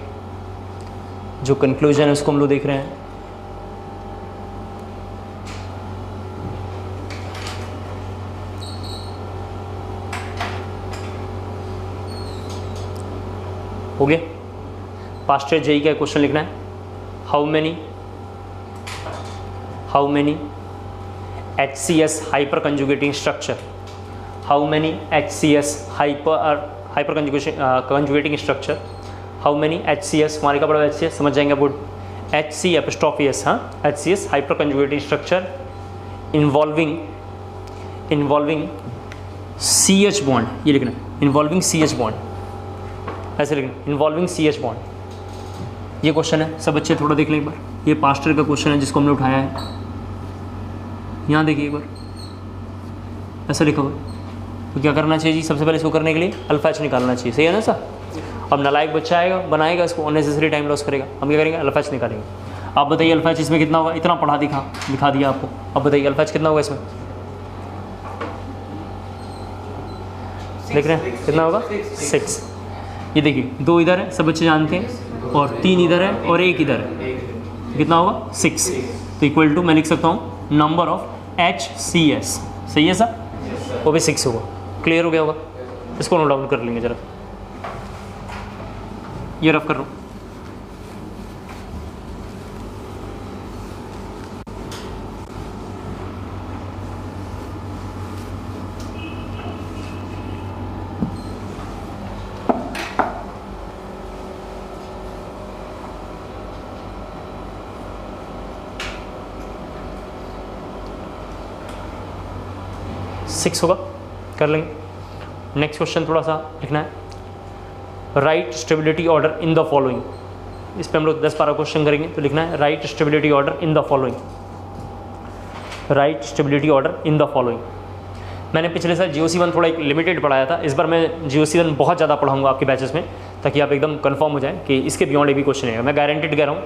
जो कंक्लूजन है उसको हम लोग देख रहे हैं। हो गया? पास्ट ईयर जेई का क्वेश्चन लिखना है। How many HCS hyper conjugating structure, how many HCS hyper conjugating structure, how many HCS, हमारे का बड़ा HCS समझ जाएंगे बोर्ड, HC', हाँ, HCS hyper conjugating structure involving CH bond, ये लिखना है, इन्वॉल्विंग CH बॉन्ड, ऐसे लिखना, इन्वॉल्विंग CH बॉन्ड। ये क्वेश्चन है, सब बच्चे थोड़ा देख लें एक बार। ये पास्ट ईयर का क्वेश्चन है जिसको हमने उठाया है। यहाँ देखिए एक बार, ऐसा लिखा हुआ है। तो क्या करना चाहिए जी? सबसे पहले इसको करने के लिए अल्फा एच निकालना चाहिए। सही है ना सर? अब नालायक बच्चा आएगा, बनाएगा इसको, अननेसेसरी टाइम लॉस करेगा। हम क्या करेंगे? अल्फा एच निकालेंगे। आप बताइए अल्फा एच इसमें कितना होगा? इतना पढ़ा दिखा दिया आपको। अब बताइए अल्फा एच कितना होगा इसमें? देख रहे हैं कितना होगा? 6। ये देखिए 2 इधर है, सब बच्चे जानते हैं, और 3 इधर है और 1 इधर है। कितना होगा? 6। तो इक्वल टू मैं लिख सकता हूँ नंबर ऑफ HCS। सही है सर? वो भी 6 होगा। क्लियर हो गया होगा? इसको नोट डाउन कर लेंगे जरा। ये रफ कर रहा हूँ। सिक्स होगा, कर लेंगे। नेक्स्ट क्वेश्चन थोड़ा सा लिखना है। Right stability order in the following. इस पे हम लोग 10-12 क्वेश्चन करेंगे। तो लिखना है right stability order in the following. Right stability order in the following. मैंने पिछले साल GOC1 थोड़ा एक लिमिटेड पढ़ाया था, इस बार मैं GOC1 बहुत ज़्यादा पढ़ाऊंगा आपके बैचेस में, ताकि आप एकदम कंफर्म हो जाए कि इसके बियॉन्ड भी क्वेश्चन आएगा। मैं गारंटेड कह रहा हूँ,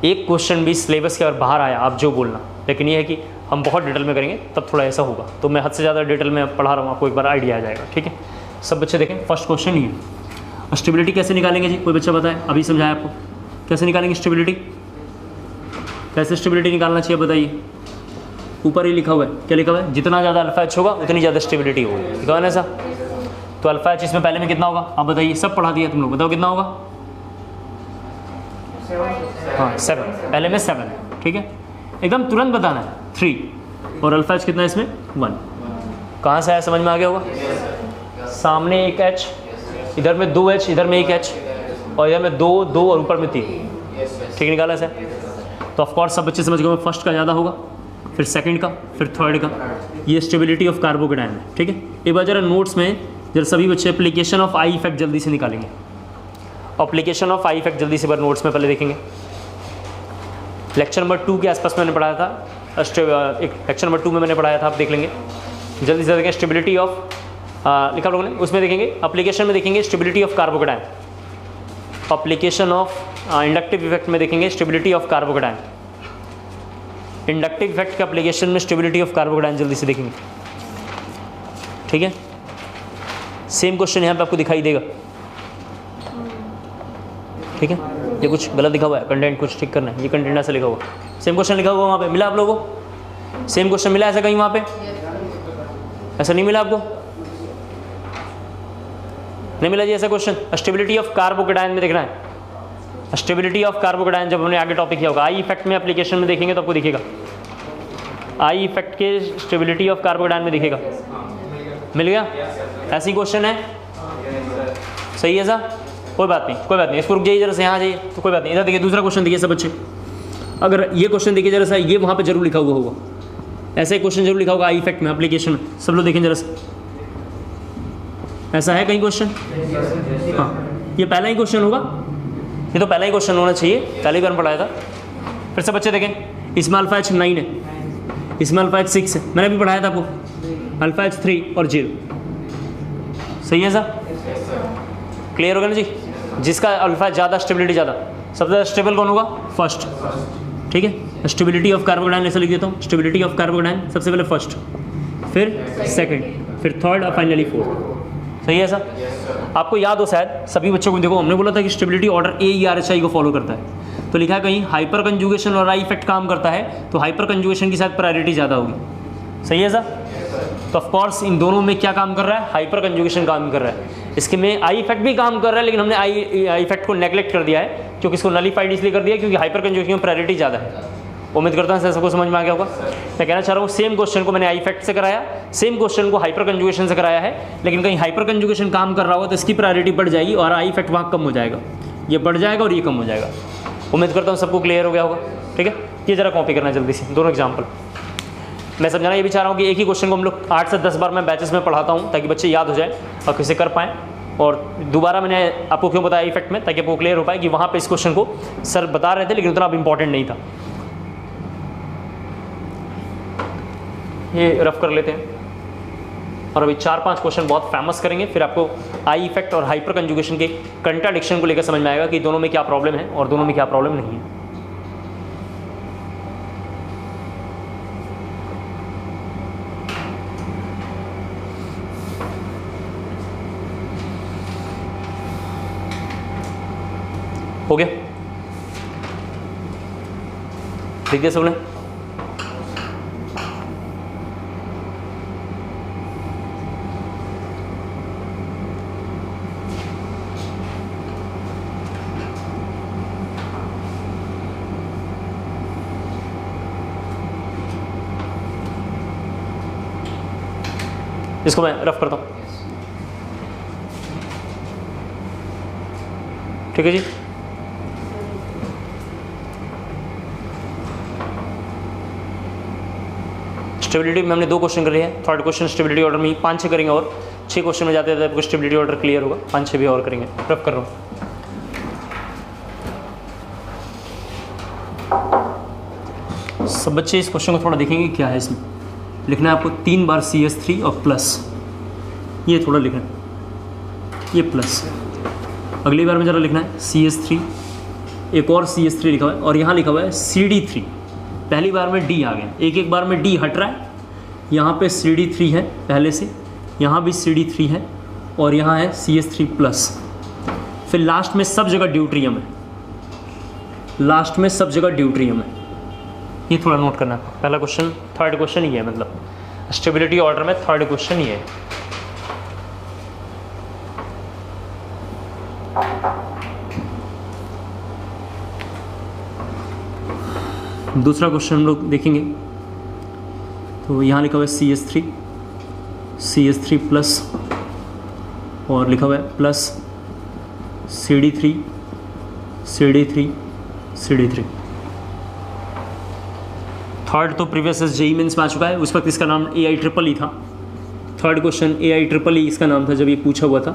एक क्वेश्चन भी सिलेबस के अगर बाहर आया आप जो बोलना, लेकिन ये है कि हम बहुत डिटेल में करेंगे तब थोड़ा ऐसा होगा। तो मैं हद से ज़्यादा डिटेल में पढ़ा रहा हूँ, आपको एक बार आइडिया आ जाएगा। ठीक है, सब बच्चे देखें, फर्स्ट क्वेश्चन ही है। स्टेबिलिटी कैसे निकालेंगे जी? कोई बच्चा बताए, अभी समझाया आपको कैसे निकालेंगे स्टेबिलिटी? कैसे स्टेबिलिटी निकालना चाहिए बताइए? ऊपर ही लिखा हुआ है, क्या लिखा हुआ है? जितना ज़्यादा अल्फा एच होगा उतनी ज़्यादा स्टेबिलिटी होगी। लिखा है ना ऐसा? तो अल्फा एच इसमें पहले में कितना होगा आप बताइए? सब पढ़ा दिया तुम लोग, बताओ कितना होगा? 7, पहले में 7, ठीक है, एकदम तुरंत बताना है। 3 और अल्फा एच कितना है इसमें? 1। कहाँ से आया, समझ में आ गया होगा? सामने एक एच, इधर में 2 एच, इधर में 1 एच, और इधर में 2 और ऊपर में 3। ठीक निकाला सर? तो ऑफकोर्स सब बच्चे समझ गए, फर्स्ट का ज़्यादा होगा, फिर सेकंड का, फिर थर्ड का। ये स्टेबिलिटी ऑफ कार्बोकैटायन है। ठीक है, एक बार जरा नोट्स में जरा सभी बच्चे एप्लीकेशन ऑफ आई इफेक्ट जल्दी से निकालेंगे। एप्लीकेशन ऑफ आई इफेक्ट जल्दी से बार नोट्स में पहले देखेंगे। लेक्चर नंबर 2 के आसपास मैंने पढ़ाया था, लेक्चर नंबर 2 में मैंने पढ़ाया था, आप देख लेंगे जल्दी से देखेंगे। स्टेबिलिटी ऑफ लिखा लोगों ने, उसमें देखेंगे एप्लीकेशन में देखेंगे stability of carbocation, application of inductive effect में देखेंगे stability of carbocation, inductive effect के एप्लीकेशन में स्टेबिलिटी ऑफ कार्बोकेटायन जल्दी से देखेंगे। ठीक है, सेम क्वेश्चन यहाँ पे आपको दिखाई देगा। ठीक है, ये कुछ गलत लिखा हुआ है, कंटेंट कुछ ठीक करना है, ये कंटेंट ऐसा लिखा हुआ, सेम क्वेश्चन लिखा हुआ वहाँ पे, मिला आप लोगों को? सेम क्वेश्चन मिला ऐसा कहीं वहाँ पे? ऐसा नहीं मिला आपको? नहीं मिला जी ऐसा क्वेश्चन? स्टेबिलिटी ऑफ कार्बोकेटायन में देखना है, स्टेबिलिटी ऑफ कार्बोकेटायन जब हमने आगे टॉपिक किया होगा, आई इफेक्ट में एप्लीकेशन में देखेंगे तो आपको दिखेगा, आई इफेक्ट के स्टेबिलिटी ऑफ कार्बोकेटायन में दिखेगा। मिल गया? ऐसी क्वेश्चन है, सही है सर? कोई बात नहीं, कोई बात नहीं, इसको रुक जाइए जरा से, यहाँ आ जाइए तो कोई बात नहीं। इधर देखिए दूसरा क्वेश्चन देखिए सब बच्चे, अगर ये क्वेश्चन देखिए जरा सा, ये वहाँ पे जरूर लिखा हुआ होगा, ऐसा ही क्वेश्चन जरूर लिखा होगा आई इफेक्ट में एप्लीकेशन में, सब लोग देखें जरा से, ऐसा है कहीं क्वेश्चन? हाँ, ये पहला ही क्वेश्चन होगा, ये तो पहला ही क्वेश्चन होना चाहिए, पहली बार पढ़ाया था। फिर से बच्चे देखें, इसमें अल्फा एच 9 है, इसमें अल्फा एच 6 है, मैंने अभी पढ़ाया था आपको, अल्फा एच 3 और 0, सही है सर? क्लियर होगा ना जी? जिसका अल्फा ज़्यादा, स्टेबिलिटी ज़्यादा, सबसे ज़्यादा स्टेबल कौन होगा? फर्स्ट। ठीक है, स्टेबिलिटी ऑफ कार्बोकेटायन ऐसा लिख देता हूँ, स्टेबिलिटी ऑफ कार्बोकेटायन सबसे पहले फर्स्ट, फिर सेकंड, फिर थर्ड और फाइनली फोर्थ। सही है सर? आपको याद हो शायद सभी बच्चों को, देखो हमने बोला था कि स्टेबिलिटी ऑर्डर AERHI को फॉलो करता है, तो लिखा है कहीं हाइपर कंजुगेशन और आई इफेक्ट काम करता है, तो हाइपर कंजुगेशन की शायद प्रायोरिटी ज़्यादा होगी। सही है सर? तो ऑफकोर्स इन दोनों में क्या काम कर रहा है? हाइपर कंजुगेशन काम कर रहा है। इसके में आई इफेक्ट भी काम कर रहा है, लेकिन हमने आई इफेक्ट को नेगलेक्ट कर दिया है, क्योंकि इसको नलीफाइड इसलिए कर दिया क्योंकि हाइपर कंजुगेशन में प्रायोरिटी ज़्यादा है। उम्मीद करता हूँ सबको समझ में आ गया होगा। मैं कहना चाह रहा हूँ सेम क्वेश्चन को मैंने आई इफेक्ट से कराया, सेम क्वेश्चन को हाइपर कंजुगेशन से कराया है, लेकिन कहीं हाइपर कंजुगेशन काम कर रहा होगा तो इसकी प्रायोरिटी बढ़ जाएगी और आई इफेक्ट वहाँ कम हो जाएगा, ये बढ़ जाएगा और ये कम हो जाएगा। उम्मीद करता हूँ सबको क्लियर हो गया होगा। ठीक है, ये जरा कॉपी करना जल्दी से, दोनों एग्जाम्पल मैं समझाना ये भी चाह रहा हूँ कि एक ही क्वेश्चन को हम लोग 8 से 10 बार मैं बैचेस में पढ़ाता हूँ, ताकि बच्चे याद हो जाए और किसे कर पाएँ। और दोबारा मैंने आपको क्यों बताया इफेक्ट में, ताकि आपको क्लियर हो पाए कि वहाँ पे इस क्वेश्चन को सर बता रहे थे लेकिन उतना अब इंपॉर्टेंट नहीं था। ये रफ कर लेते हैं और अभी 4-5 क्वेश्चन बहुत फेमस करेंगे, फिर आपको आई इफेक्ट और हाइपर कंजुगेशन के कंट्राडिक्शन को लेकर समझ में आएगा कि दोनों में क्या प्रॉब्लम है और दोनों में क्या प्रॉब्लम नहीं है। हो गया? ठीक है सबने? इसको मैं रफ करता हूँ। ठीक है जी, स्टेबिलिटी में हमने 2 क्वेश्चन करे हैं, थर्ड क्वेश्चन स्टेबिलिटी ऑर्डर में 5-6 करेंगे और 6 क्वेश्चन में जाते जाते आपको स्टेबिलिटी ऑर्डर क्लियर होगा, 5-6 भी और करेंगे। रफ कर रहा हूँ। सब बच्चे इस क्वेश्चन को थोड़ा देखेंगे क्या है इसमें। लिखना है आपको 3 बार CS3 और प्लस, ये थोड़ा लिखना है, ये प्लस। अगली बार में ज़रा लिखना है CS3, एक और CS3 लिखा हुआ है और यहाँ लिखा हुआ है CD3। पहली बार में D आ गया, एक बार में D हट रहा है, यहाँ पे CD3 है पहले से, यहाँ भी CD3 है और यहाँ है CS3 प्लस। फिर लास्ट में सब जगह ड्यूट्रियम है, लास्ट में सब जगह ड्यूट्रियम है, ये थोड़ा नोट करना है। पहला क्वेश्चन, थर्ड क्वेश्चन ही है, मतलब स्टेबिलिटी ऑर्डर में थर्ड क्वेश्चन ही है। दूसरा क्वेश्चन हम लोग देखेंगे, तो यहाँ लिखा हुआ है CS3 प्लस और लिखा हुआ है प्लस CD3 थर्ड तो प्रीवियस JEE मेंस में आ चुका है, उस वक्त इसका नाम AI ट्रिपल ई था। Third question AI triple E इसका नाम था जब ये पूछा हुआ था।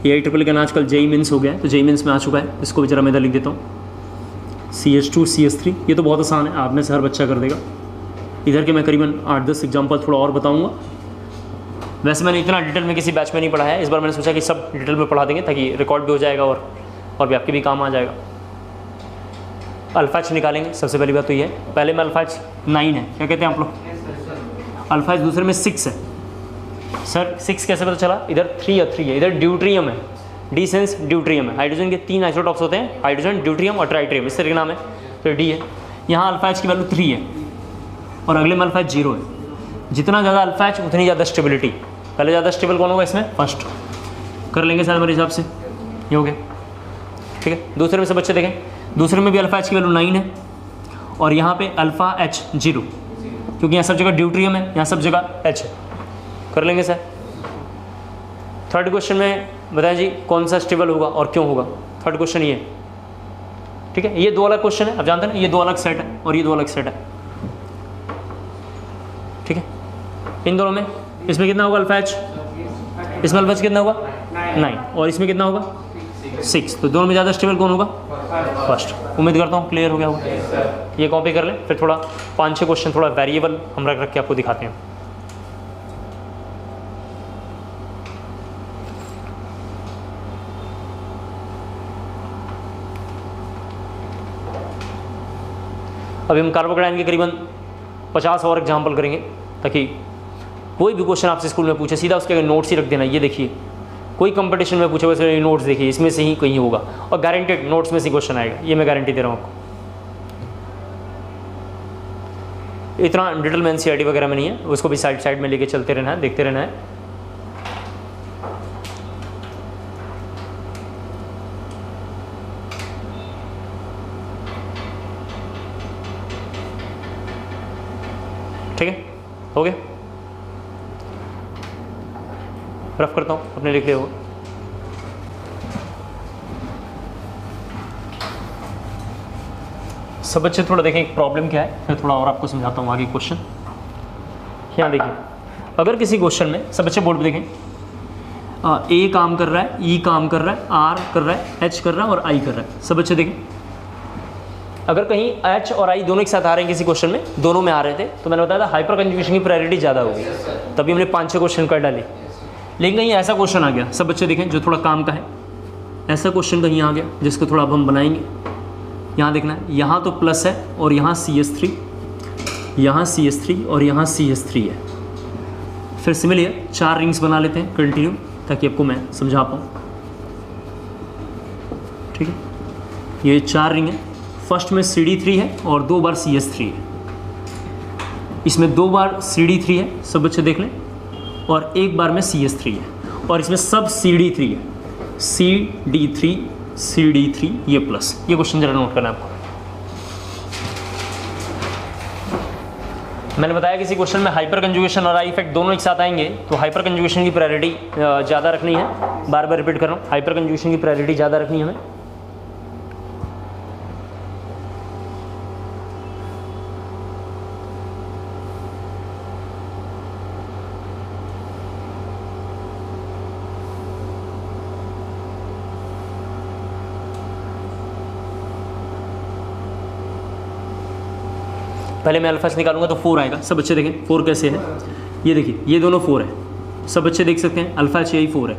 ये IEEE का आजकल JEE मेंस हो गया है, तो JEE मेंस में आ चुका है। इसको भी जरा मैं इधर लिख देता हूँ, CS2 CS3। ये तो बहुत आसान है, आप में से हर बच्चा कर देगा। इधर के मैं करीबन 8-10 एग्जाम्पल थोड़ा और बताऊँगा। वैसे मैंने इतना डिटेल में किसी बैच में नहीं पढ़ा है, इस बार मैंने सोचा कि सब डिटेल में पढ़ा देंगे ताकि रिकॉर्ड भी हो जाएगा और भी आपके भी काम आ जाएगा। अल्फा एच निकालेंगे, सबसे पहली बात तो ये है। पहले में अल्फा एच 9 है, क्या कहते हैं आप लोग? अल्फा एच दूसरे में 6 है। सर 6 कैसे पता चला? इधर 3 और 3 है, इधर ड्यूट्रियम है, डी सेंस ड्यूट्रियम है। हाइड्रोजन के 3 आइसोटॉप्स होते हैं, हाइड्रोजन, ड्यूट्रियम और ट्राइट्रियम, इस तरह के नाम है, तो डी है। यहाँ अल्फा एच की वैल्यू 3 है और अगले में अल्फा एच 0 है। जितना ज़्यादा अल्फा एच उतनी ज़्यादा स्टेबिलिटी। पहले ज़्यादा स्टेबल कौन होगा इसमें? फर्स्ट। कर लेंगे शायद मेरे हिसाब से, ये हो गया, ठीक है। दूसरे में से बच्चे देखें, दूसरे में भी अल्फा एच की वैल्यू 9 है और यहाँ पे अल्फा एच 0, क्योंकि यहाँ सब जगह ड्यूट्रियम है, यहाँ सब जगह एच है। कर लेंगे सर। थर्ड क्वेश्चन में बताएं जी कौन सा स्टेबल होगा और क्यों होगा। थर्ड क्वेश्चन ये, ठीक है। ये दो अलग क्वेश्चन है, आप जानते हैं ना, ये दो अलग सेट है और ये दो अलग सेट है, ठीक है। इन दोनों में इसमें कितना होगा अल्फा एच? इसमें अल्फा एच कितना होगा? 9 और इसमें कितना होगा? 6। तो दोनों में ज़्यादा स्टेबल कौन होगा? फर्स्ट। उम्मीद करता हूँ क्लियर हो गया होगा। ये कॉपी कर लें, फिर थोड़ा 5-6 क्वेश्चन थोड़ा वेरिएबल हम रख के आपको दिखाते हैं। अभी हम कार्बोकेटाइन के करीबन 50 और एग्जाम्पल करेंगे ताकि कोई भी क्वेश्चन आपसे स्कूल में पूछे सीधा उसके नोट्स ही रख देना। ये देखिए, कोई कंपटीशन में पूछे वैसे नोट्स देखिए, इसमें से ही कहीं होगा और गारंटेड नोट्स में से क्वेश्चन आएगा, ये मैं गारंटी दे रहा हूँ आपको। इतना डिटेल में NCERT वगैरह में नहीं है, उसको भी साइड में लेके चलते रहना है, देखते रहना है। ठीक है, हो गया। रफ करता हूँ, अपने लिख लिया होगा। सब बच्चे थोड़ा देखें एक प्रॉब्लम क्या है, फिर थोड़ा और आपको समझाता हूँ आगे क्वेश्चन। यहाँ देखिए, अगर किसी क्वेश्चन में सब बच्चे बोर्ड पे देखें, A काम कर रहा है, E काम कर रहा है, R कर रहा है, H कर रहा है और I कर रहा है। सब बच्चे देखें, अगर कहीं H और I दोनों एक साथ आ रहे हैं किसी क्वेश्चन में, दोनों में आ रहे थे, तो मैंने बताया था हाइपर कंजुगेशन की प्रायोरिटी ज़्यादा होगी, तभी हमने 5-6 क्वेश्चन कर डाले। लेकिन कहीं ऐसा क्वेश्चन आ गया, सब बच्चे देखें, जो थोड़ा काम का है, ऐसा क्वेश्चन कहीं आ गया जिसको थोड़ा अब हम बनाएंगे। यहाँ देखना है, यहाँ तो प्लस है और यहाँ CS3, यहाँ CS3 और यहाँ CS3 है। फिर सिमिलर 4 रिंग्स बना लेते हैं कंटिन्यू, ताकि आपको मैं समझा पाऊँ, ठीक है। ये 4 रिंग है, फर्स्ट में CD3 है और 2 बार CS3 है, इसमें 2 बार CD3 है, सब बच्चे देख लें, और 1 बार में CS3 है, और इसमें सब CD3 है, CD3 ये प्लस। ये क्वेश्चन जरा नोट करना है आपको। मैंने बताया किसी क्वेश्चन में हाइपर कंजुगेशन और आई इफेक्ट दोनों एक साथ आएंगे, तो हाइपर कंजुगेशन की प्रायोरिटी ज़्यादा रखनी है। बार बार रिपीट कर रहा हूँ, हाइपर कंजुगेशन की प्रायोरिटी ज़्यादा रखनी है हमें। पहले मैं अल्फा से निकालूंगा तो 4 आएगा। सब बच्चे देखें 4 कैसे है, ये देखिए, ये दोनों 4 है, सब बच्चे देख सकते हैं, अल्फा यही 4 है।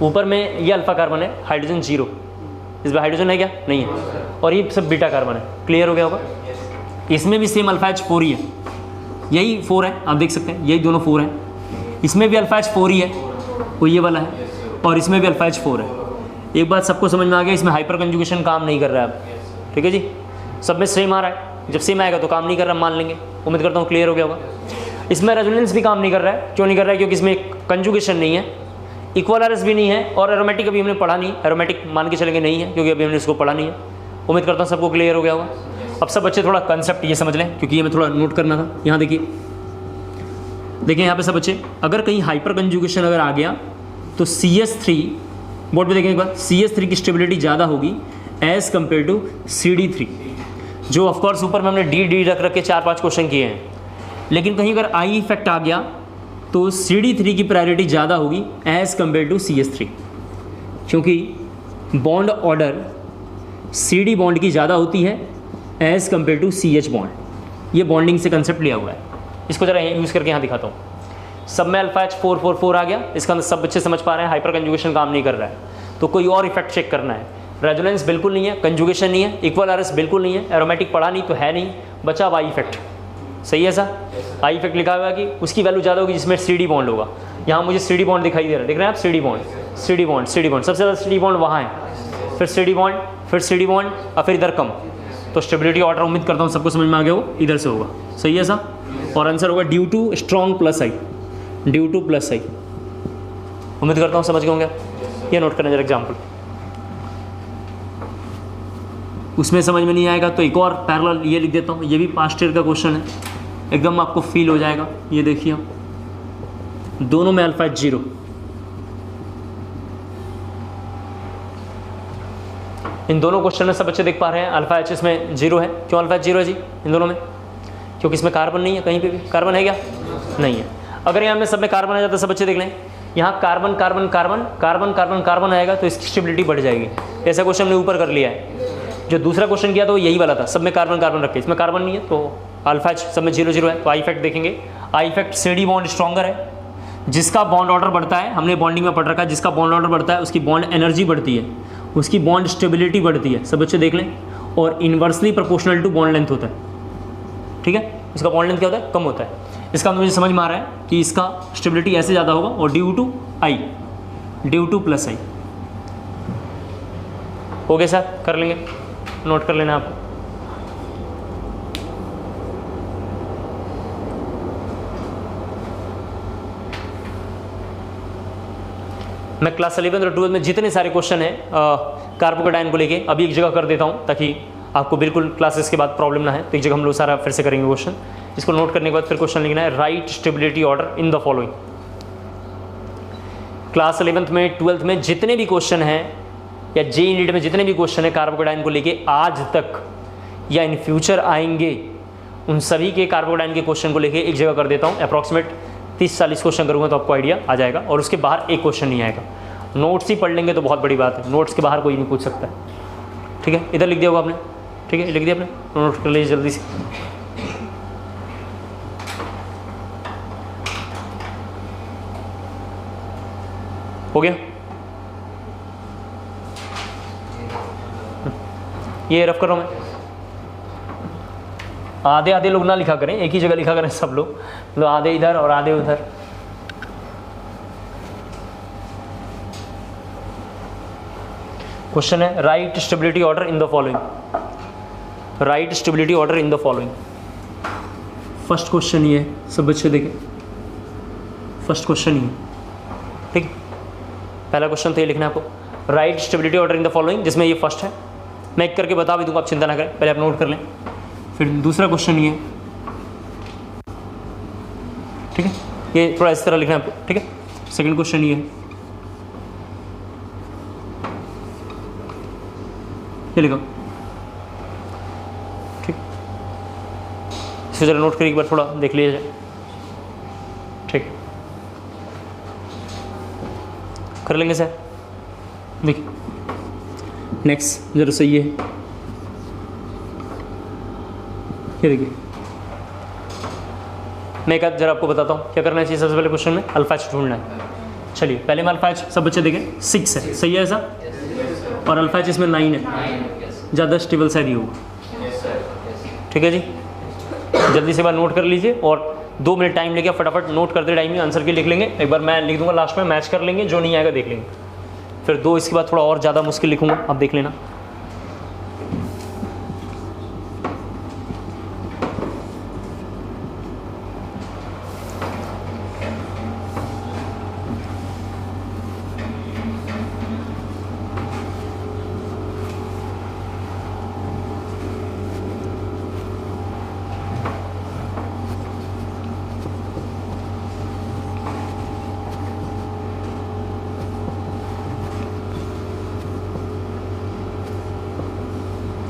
ऊपर में ये अल्फा कार्बन है, हाइड्रोजन 0, इसमें हाइड्रोजन है क्या? नहीं है, और ये सब बीटा कार्बन है। क्लियर हो गया होगा। इसमें भी सेम अल्फा H 4 ही है, यही 4 है, आप देख सकते हैं, यही दोनों 4 हैं। इसमें भी अल्फा H 4 ही है, वो ये वाला है, और इसमें भी अल्फा H 4 है। एक बात सबको समझ में आ गया, इसमें हाइपर कंजुगेशन काम नहीं कर रहा है अब, ठीक है जी। सब में सेम आ रहा है, जब सेम आएगा तो काम नहीं कर रहा, मान लेंगे। उम्मीद करता हूँ क्लियर हो गया होगा। इसमें रेजोनेंस भी काम नहीं कर रहा है, क्यों नहीं कर रहा है? क्योंकि इसमें कंजुगेशन नहीं है, इक्वलारिस भी नहीं है, और एरोमेटिक अभी हमने पढ़ा नहीं, एरोमेटिक मान के चलेंगे नहीं है, क्योंकि अभी हमने इसको पढ़ा नहीं है। उम्मीद करता हूँ सबको क्लियर हो गया होगा। अब सब बच्चे थोड़ा कंसेप्ट ये समझ लें, क्योंकि ये मैं थोड़ा नोट करना था। यहाँ देखिए यहाँ पे सब बच्चे, अगर कहीं हाइपर कंजुगेशन अगर आ गया तो CS3, बोर्ड पे देखें एक बार, CS3 की स्टेबिलिटी ज़्यादा होगी एज़ कम्पेयर टू CD3, जो ऑफकोर्स ऊपर में हमने डी रख के 4-5 क्वेश्चन किए हैं। लेकिन कहीं अगर आई इफेक्ट आ गया तो CD3 की प्रायोरिटी ज़्यादा होगी एज़ कम्पेयर टू CS3। क्योंकि बॉन्ड ऑर्डर CD बॉन्ड की ज़्यादा होती है as compare to CH bond. ये बॉन्डिंग से कंसेप्ट लिया हुआ है। इसको ज़रा यूज़ करके यहाँ दिखाता हूँ। सब में अल्फा H 444 आ गया, इसका अंदर सब बच्चे समझ पा रहे हैं हाइपर कंजुगेशन काम नहीं कर रहा है, तो कोई और इफेक्ट चेक करना है। रेजोनेंस बिल्कुल नहीं है, कंजुगेशन नहीं है, इक्वल RS बिल्कुल नहीं है, एरोमेटिक पढ़ा नहीं तो है नहीं, बचा अब आई इफेक्ट। सही है सर? आई इफेक्ट लिखा हुआ है कि उसकी वैल्यू ज़्यादा होगी जिसमें CD बॉन्ड होगा। यहाँ मुझे CD बॉन्ड दिखाई दे रहा है, देख रहे हैं आप? CD बॉन्ड सबसे ज़्यादा CD बॉन्ड वहाँ है, फिर CD बॉन्ड, फिर CD बॉन्ड और फिर इधर कम। तो स्टेबिलिटी ऑर्डर उम्मीद करता हूँ सबको समझ में आ गया हो, इधर से होगा। सही है सर? और आंसर होगा due to strong plus I, due to plus I. उम्मीद करता हूँ समझ गए होंगे। ये नोट करना जरा एग्जाम्पल। उसमें समझ में नहीं आएगा तो एक और पैरेलल ये लिख देता हूँ, ये भी पास्ट ईयर का क्वेश्चन है, एकदम आपको फील हो जाएगा। ये देखिए आप, दोनों में अल्फा H 0, इन दोनों क्वेश्चन में सब बच्चे देख पा रहे हैं अल्फा H इसमें 0 है। क्यों अल्फा H 0 है जी इन दोनों में? क्योंकि इसमें कार्बन नहीं है, कहीं पे भी कार्बन है क्या? नहीं है। अगर यहाँ में सब में कार्बन आ जाता है, सब बच्चे देख लें, यहाँ carbon carbon carbon carbon carbon carbon आएगा तो इसकी स्टेबिलिटी बढ़ जाएगी। ऐसा क्वेश्चन हमने ऊपर कर लिया है। जो दूसरा क्वेश्चन किया तो यही वाला था, सब में कार्बन कार्बन रखे, इसमें कार्बन नहीं है तो अल्फा H सब में 0 0 है। तो आई इफेक्ट देखेंगे, I effect CD bond stronger है, जिसका बॉन्ड ऑर्डर बढ़ता है, हमने बॉन्डिंग में पढ़ रखा है, जिसका बॉन्ड ऑर्डर बढ़ता है उसकी बॉन्ड एनर्जी बढ़ती है, उसकी बॉन्ड स्टेबिलिटी बढ़ती है। सब बच्चे देख लें। और inversely proportional to bond length होता है। ठीक है, इसका बॉन्ड लेंथ क्या होता है? कम होता है। इसका मुझे समझ में आ रहा है कि इसका स्टेबिलिटी ऐसे ज़्यादा होगा, और due to I, due to plus I. Okay sir, कर लेंगे, नोट कर लेना आप। मैं क्लास 11 और 12 में जितने सारे क्वेश्चन हैं कार्बोकेटाइन को लेके अभी एक जगह कर देता हूं, ताकि आपको बिल्कुल क्लासेस के बाद प्रॉब्लम ना है। तो एक जगह हम लोग सारा फिर से करेंगे क्वेश्चन। इसको नोट करने के बाद फिर क्वेश्चन लिखना है, right stability order in the following. Class 11th में 12th में जितने भी क्वेश्चन हैं, या JEE नीट में जितने भी क्वेश्चन है कार्बोकेटाइन को लेके आज तक या इन फ्यूचर आएंगे, उन सभी के कार्बोकेटाइन के क्वेश्चन को लेके एक जगह कर देता हूँ। अप्रॉक्सीमेट 30-40 क्वेश्चन करूँगा तो आपको आइडिया आ जाएगा, और उसके बाहर एक क्वेश्चन नहीं आएगा। नोट्स ही पढ़ लेंगे तो बहुत बड़ी बात है, नोट्स के बाहर कोई नहीं पूछ सकता है। ठीक है, इधर लिख दिया होगा आपने? ठीक है, लिख दिया आपने? नोट कर लीजिए जल्दी से। हो गया? ये रफ कर रहा हूँ मैं। आधे आधे लोग ना लिखा करें, एक ही जगह लिखा करें सब लोग, मतलब आधे इधर और आधे उधर। क्वेश्चन है, right stability order in the following. Right stability order in the following. First question ये है, सब बच्चे देखें, फर्स्ट क्वेश्चन ये। ठीक, पहला क्वेश्चन तो ये लिखना है आपको, right stability order in the following, जिसमें ये फर्स्ट है। मैं एक करके बता भी दूंगा, आप चिंता ना करें, पहले आप नोट कर लें। फिर दूसरा क्वेश्चन ये, ठीक है, ये थोड़ा इस तरह लिखना है आपको। ठीक है, सेकंड क्वेश्चन ये, ये लिखो। ठीक, इसको जरा नोट करिए एक बार, थोड़ा देख लीजिए। ठीक, कर लेंगे सर। देखिए नेक्स्ट जरा सही है, ये देखिए। मैं एक जरा आपको बताता हूँ क्या करना चाहिए। सबसे पहले क्वेश्चन में अल्फा H ढूंढना है। चलिए पहले में अल्फा H सब बच्चे देखें 6 है, सही है ऐसा? और अल्फा H इसमें 9 है, ज़्यादा स्टेबल शायद ही होगा। ठीक है जी, जल्दी से बार नोट कर लीजिए, और 2 मिनट टाइम लेके फटाफट नोट करते टाइम में आंसर की लिख लेंगे। एक बार मैं लिख दूंगा लास्ट में, मैच कर लेंगे, जो नहीं आएगा देख लेंगे। फिर 2 इसके बाद थोड़ा और ज़्यादा मुश्किल लिखूंगा, आप देख लेना।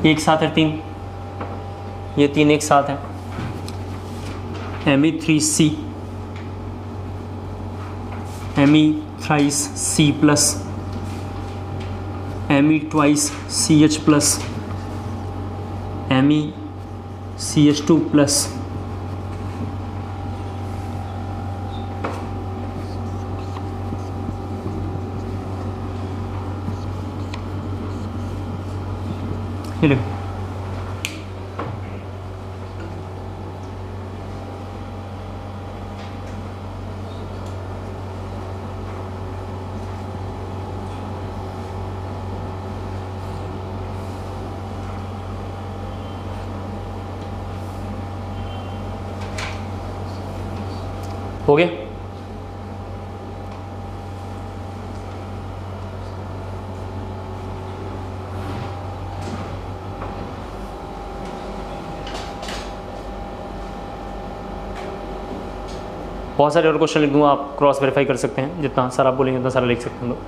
एक साथ है 3, ये 3 एक साथ है। Me3C, Me thrice C plus Me twice CH plus Me CH2 plus ये देखो हो गया। बहुत सारे और क्वेश्चन लिख दूंगा, आप क्रॉस वेरीफाई कर सकते हैं, जितना सारा आप बोलेंगे उतना सारा लिख सकते हैं लोग।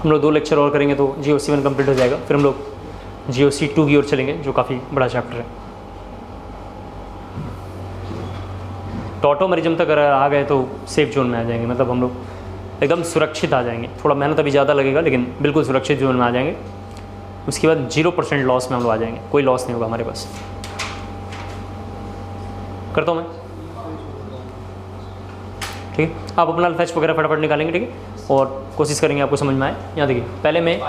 हम लोग 2 लेक्चर और करेंगे तो GOC1 कंप्लीट हो जाएगा, फिर हम लोग GOC2 की ओर चलेंगे जो काफ़ी बड़ा चैप्टर है। टॉटोमेरिज्म तक अगर आ गए तो सेफ जोन में आ जाएंगे, मतलब हम लोग एकदम सुरक्षित आ जाएंगे। थोड़ा मेहनत अभी ज़्यादा लगेगा लेकिन बिल्कुल सुरक्षित जोन में आ जाएंगे। उसके बाद 0% लॉस में हम लोग आ जाएंगे, कोई लॉस नहीं होगा हमारे पास। करता हूँ मैं, ठीक है। आप अपना फैच वगैरह फटाफट निकालेंगे, ठीक है, और कोशिश करेंगे आपको समझ में आए। यहाँ देखिए पहले में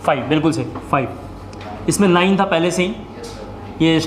5 बिल्कुल सही 5, इसमें 9 था पहले से ही, ये